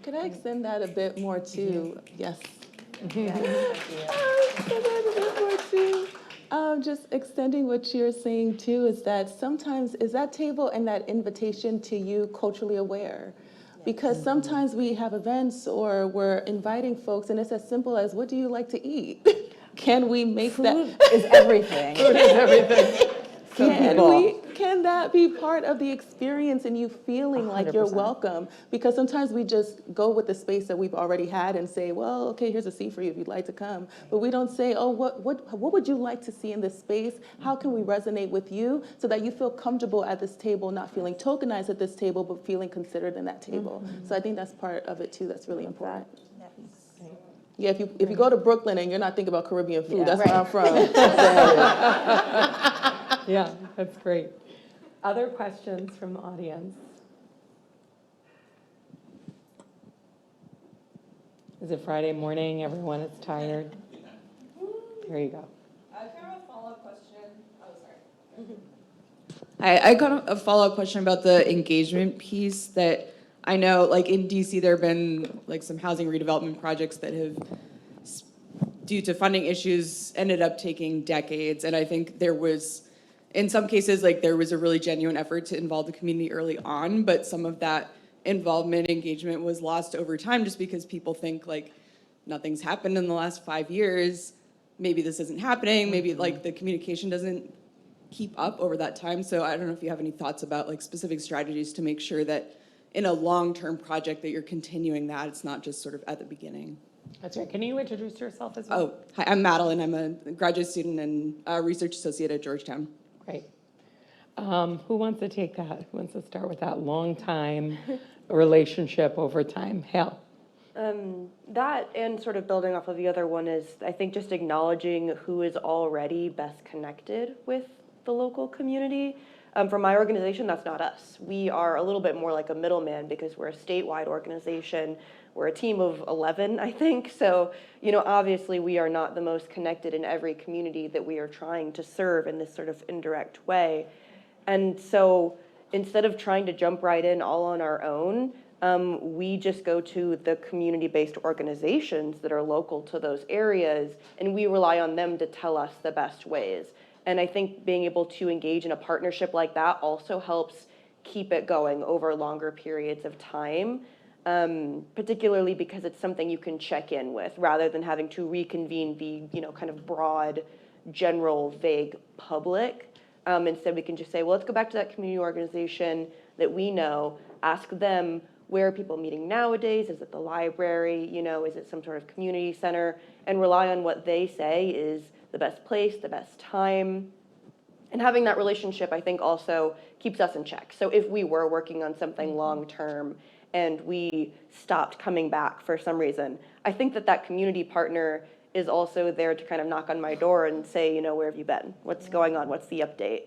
Could I extend that a bit more too? Yes. Extend that a bit more too. Just extending what you're saying too is that sometimes is that table and that invitation to you culturally aware. Because sometimes we have events or we're inviting folks and it's as simple as, what do you like to eat? Can we make Food that? is everything. Can that be part of the experience and you feeling like you're 100%. welcome? Because sometimes we just go with the space that we've already had and say, well, okay, here's a seat for you if you'd like to come. But we don't say, oh, what would you like to see in this space? How can we resonate with you so that you feel comfortable at this table, not feeling tokenized at this table, but feeling considered in that table? So I think that's part of it too, that's really important. Yeah, if you go to Brooklyn and you're not thinking about Caribbean food, that's where I'm from. Yeah, that's great. Other questions from the audience? Is it Friday morning? Everyone is tired. There you go. Kind of a follow-up question. I got a follow-up question about the engagement piece that I know, in DC, there have been some housing redevelopment projects that have, due to funding issues, ended up taking decades. And I think there was, in some cases, there was a really genuine effort to involve the community early on, but some of that involvement, engagement was lost over time just because people think nothing's happened in the last 5 years. Maybe this isn't happening. Maybe like the communication doesn't keep up over that time. So I don't know if you have any thoughts about like specific strategies to make sure that in a long-term project that you're continuing that. It's not just sort of at the beginning. That's right. Can you introduce yourself as well? Oh, hi, I'm Madeline. I'm a graduate student and research associate at Georgetown. Great. Who wants to take that? Who wants to start with that long time relationship over time? Hal. That and sort of building off of the other one is, I think, just acknowledging who is already best connected with the local community. For my organization, that's not us. We are a little bit more like a middleman because we're a statewide organization. We're a team of 11, I think. So, obviously we are not the most connected in every community that we are trying to serve in this sort of indirect way. And so instead of trying to jump right in all on our own, we just go to the community-based organizations that are local to those areas, and we rely on them to tell us the best ways. And I think being able to engage in a partnership like that also helps keep it going over longer periods of time, particularly because it's something you can check in with rather than having to reconvene the kind of broad, general, vague public. Instead, we can just say, well, let's go back to that community organization that we know, ask them, where are people meeting nowadays? Is it the library? Is it some sort of community center? And rely on what they say is the best place, the best time. And having that relationship, I think, also keeps us in check. So if we were working on something long-term and we stopped coming back for some reason, I think that community partner is also there to kind of knock on my door and say, where have you been? What's going on? What's the update?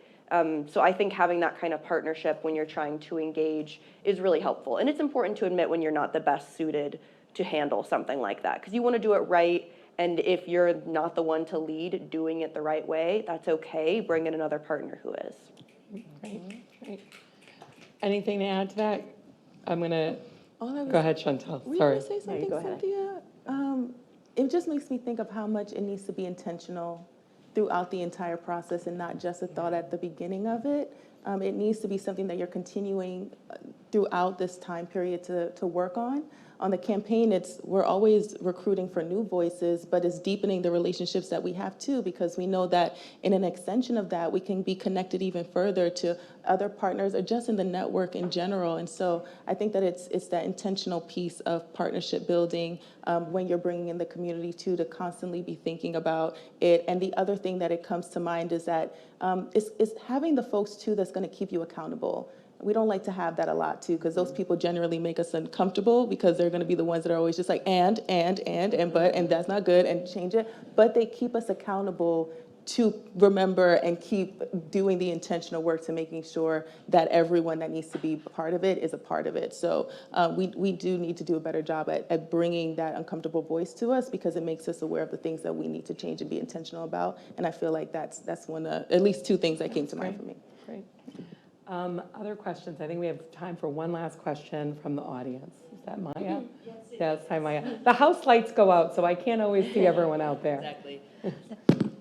So I think having that kind of partnership when you're trying to engage is really helpful. And it's important to admit when you're not the best suited to handle something like that, because you want to do it right. And if you're not the one to lead doing it the right way, that's okay. Bring in another partner who is. Great. Anything to add to that? I'm going to, go ahead, Chantal. Were you Sorry. going to say something, Cynthia? It just makes me think of how much it needs to be intentional throughout the entire process and not just a thought at the beginning of it. It needs to be something that you're continuing throughout this time period to work on. On the campaign, we're always recruiting for new voices, but it's deepening the relationships that we have too, because we know that in an extension of that, we can be connected even further to other partners or just in the network in general. And so I think that it's that intentional piece of partnership building when you're bringing in the community too, to constantly be thinking about it. And the other thing that it comes to mind is that it's having the folks too that's going to keep you accountable. We don't like to have that a lot too, because those people generally make us uncomfortable because they're going to be the ones that are always just like, and that's not good, and change it. But they keep us accountable to remember and keep doing the intentional work to making sure that everyone that needs to be part of it is a part of it. So we do need to do a better job at bringing that uncomfortable voice to us, because it makes us aware of the things that we need to change and be intentional about. And I feel like that's one of at least two things that came to mind for me. Great. Other questions? I think we have time for one last question from the audience. Is that Maya? Yes, hi, Maya. The house lights go out, so I can't always see everyone out there. Exactly.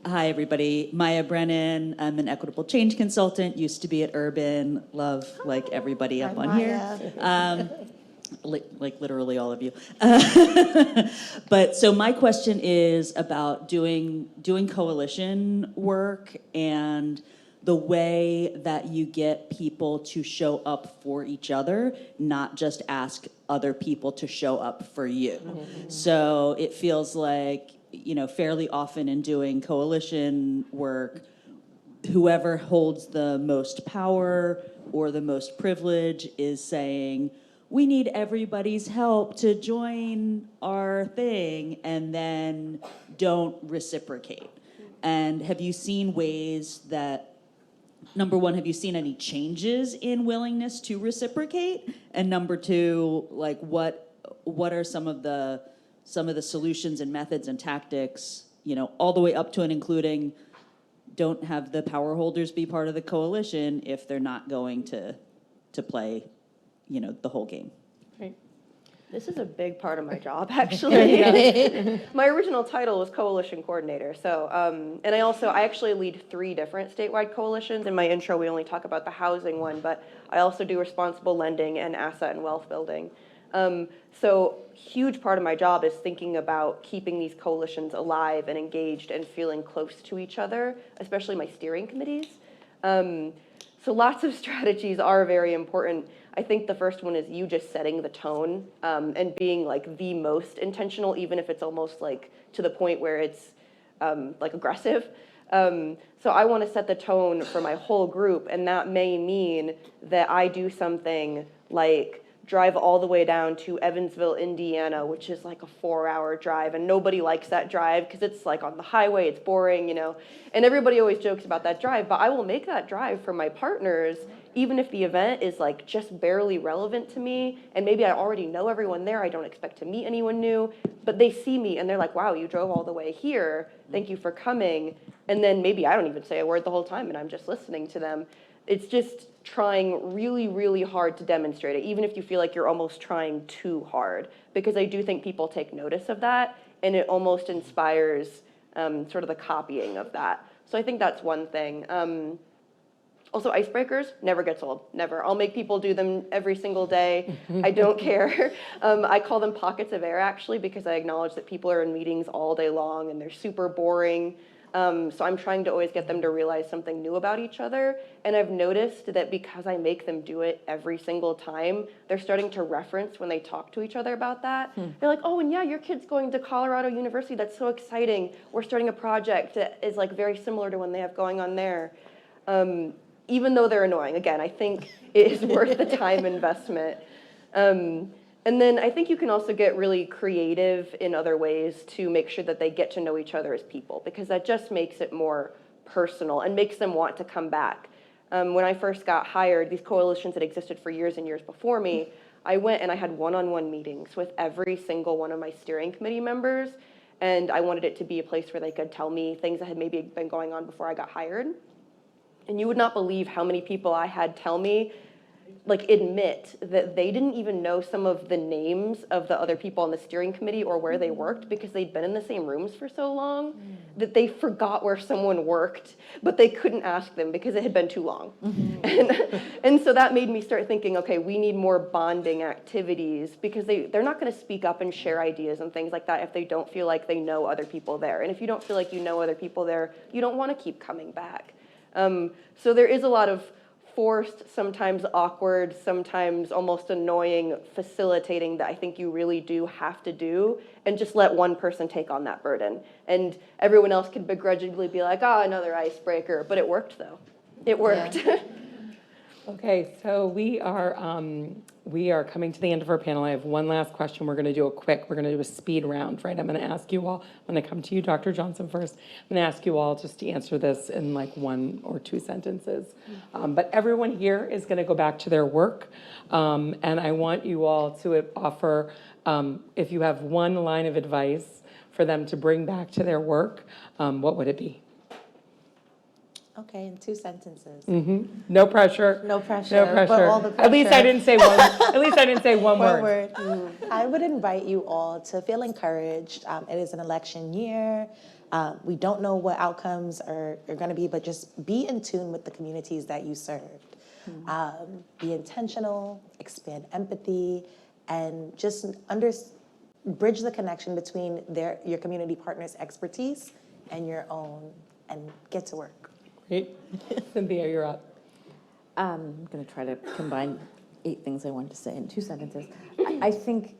Hi, everybody. Maya Brennan. I'm an equitable change consultant, used to be at Urban. Love, like everybody up on here. Like literally all of you. But so my question is about doing coalition work and the way that you get people to show up for each other, not just ask other people to show up for you. Mm-hmm. So it feels like, fairly often in doing coalition work, whoever holds the most power or the most privilege is saying, we need everybody's help to join our thing, and then don't reciprocate. And have you seen ways that, number one, have you seen any changes in willingness to reciprocate? And number two, like what are some of the solutions and methods and tactics, all the way up to and including don't have the power holders be part of the coalition if they're not going to play, the whole game. Great. This is a big part of my job, actually. My original title was coalition coordinator. So, and I actually lead 3 different statewide coalitions. In my intro, we only talk about the housing one, but I also do responsible lending and asset and wealth building. So huge part of my job is thinking about keeping these coalitions alive and engaged and feeling close to each other, especially my steering committees. So lots of strategies are very important. I think the first one is you just setting the tone and being like the most intentional, even if it's almost like to the point where it's like aggressive. So I want to set the tone for my whole group, and that may mean that I do something like drive all the way down to Evansville, Indiana, which is like a 4-hour drive, and nobody likes that drive because it's like on the highway, it's boring, you know, and everybody always jokes about that drive, but I will make that drive for my partners, even if the event is like just barely relevant to me, and maybe I already know everyone there, I don't expect to meet anyone new, but they see me and they're like, wow, you drove all the way here, thank you for coming, and then maybe I don't even say a word the whole time and I'm just listening to them. It's just trying really, really hard to demonstrate it, even if you feel like you're almost trying too hard, because I do think people take notice of that, and it almost inspires sort of the copying of that. So I think that's one thing. Also, icebreakers never gets old, never. I'll make people do them every single day. I don't care. I call them pockets of air, actually, because I acknowledge that people are in meetings all day long and they're super boring. So I'm trying to always get them to realize something new about each other. And I've noticed that because I make them do it every single time, they're starting to reference when they talk to each other about that. They're like, oh, and yeah, your kid's going to Colorado University. That's so exciting. We're starting a project that is like very similar to one they have going on there. Even though they're annoying, again, I think it is worth the time investment. And then I think you can also get really creative in other ways to make sure that they get to know each other as people, because that just makes it more personal and makes them want to come back. When I first got hired, these coalitions had existed for years and years before me. I went and I had one-on-one meetings with every single one of my steering committee members, and I wanted it to be a place where they could tell me things that had maybe been going on before I got hired. And you would not believe how many people I had tell me, like, admit that they didn't even know some of the names of the other people on the steering committee or where they worked, because they'd been in the same rooms for so long that they forgot where someone worked, but they couldn't ask them because it had been too long. And so that made me start thinking, okay, we need more bonding activities, because they're not going to speak up and share ideas and things like that if they don't feel like they know other people there. And if you don't feel like you know other people there, you don't want to keep coming back. So there is a lot of forced, sometimes awkward, sometimes almost annoying facilitating that I think you really do have to do, and just let one person take on that burden. And everyone else can begrudgingly be like, oh, another icebreaker, but it worked though. It worked. Yeah. Okay, so we are coming to the end of our panel. I have one last question. We're going to do a speed round, right? I'm going to ask you all, I'm going to come to you, Dr. Johnson, first. I'm going to ask you all just to answer this in like 1 or 2 sentences. But everyone here is going to go back to their work. And I want you all to offer, if you have one line of advice for them to bring back to their work, what would it be? Okay, in 2 sentences. No pressure. No pressure. No pressure. But all the pressure. At least I didn't say one. At least I didn't say one word. I would invite you all to feel encouraged. It is an election year. We don't know what outcomes are going to be, but just be in tune with the communities that you served. Be intentional, expand empathy, and just bridge the connection between your community partners' expertise and your own, and get to work. Great. Cynthia, you're up. I'm going to try to combine 8 things I wanted to say in 2 sentences. I think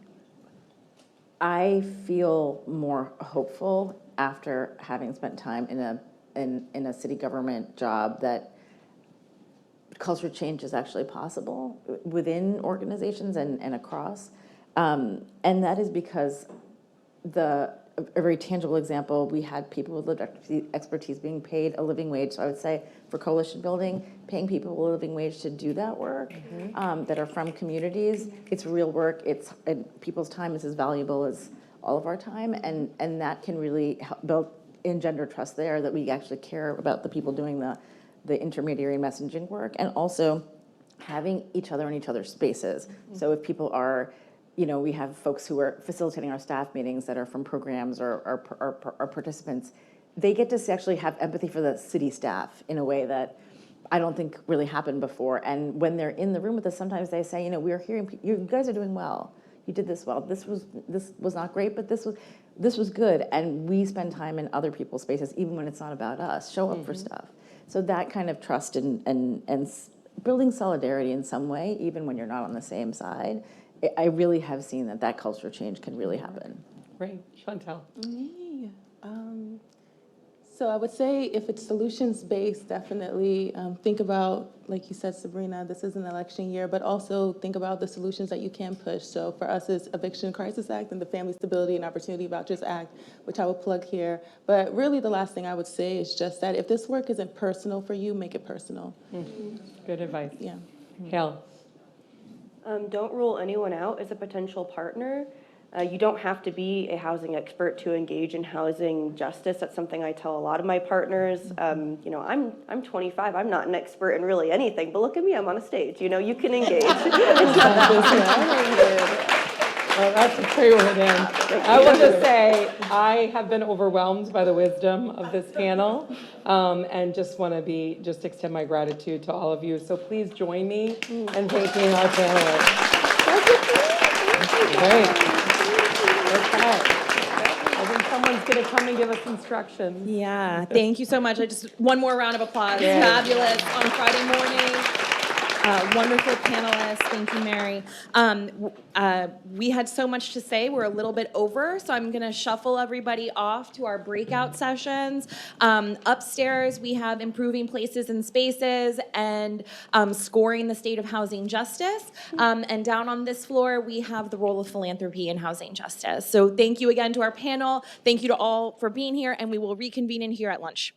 I feel more hopeful after having spent time in a city government job that culture change is actually possible within organizations and across. And that is because a very tangible example, we had people with lived expertise being paid a living wage. So I would say for coalition building, paying people a living wage to do that work that are from communities, it's real work. And people's time is as valuable as all of our time. And that can really help engender trust there, that we actually care about the people doing the intermediary messaging work, and also having each other in each other's spaces. So if people are, we have folks who are facilitating our staff meetings that are from programs or participants. They get to actually have empathy for the city staff in a way that I don't think really happened before. And when they're in the room with us, sometimes they say, we're hearing, you guys are doing well. you did this well. This was not great, but this was good. And we spend time in other people's spaces, even when it's not about us. Show up for stuff. So that kind of trust and building solidarity in some way, even when you're not on the same side, I really have seen that culture change can really happen. Great, Chantel. So I would say if it's solutions-based, definitely think about, like you said, Sabrina, this is an election year, but also think about the solutions that you can push. So for us, it's Eviction Crisis Act and the Family Stability and Opportunity Vouchers Act, which I will plug here. But really the last thing I would say is just that if this work isn't personal for you, make it personal. Good advice. Yeah. Hale. Don't rule anyone out as a potential partner. You don't have to be a housing expert to engage in housing justice. That's something I tell a lot of my partners. You know, I'm 25. I'm not an expert in really anything, but look at me. I'm on a stage. You know, you can engage. Well, that's a prelude in. I will just say, I have been overwhelmed by the wisdom of this panel, and just want to just extend my gratitude to all of you. So please join me in thanking our panelists. Great. Okay. I think someone's going to come and give us instructions. Yeah, thank you so much. One more round of applause. Fabulous on Friday morning. Wonderful panelists. Thank you, Mary. We had so much to say. We're a little bit over, so I'm going to shuffle everybody off to our breakout sessions. Upstairs, we have improving places and spaces and scoring the state of housing justice. And down on this floor, we have the role of philanthropy in housing justice. So thank you again to our panel. Thank you to all for being here, and we will reconvene in here at lunch.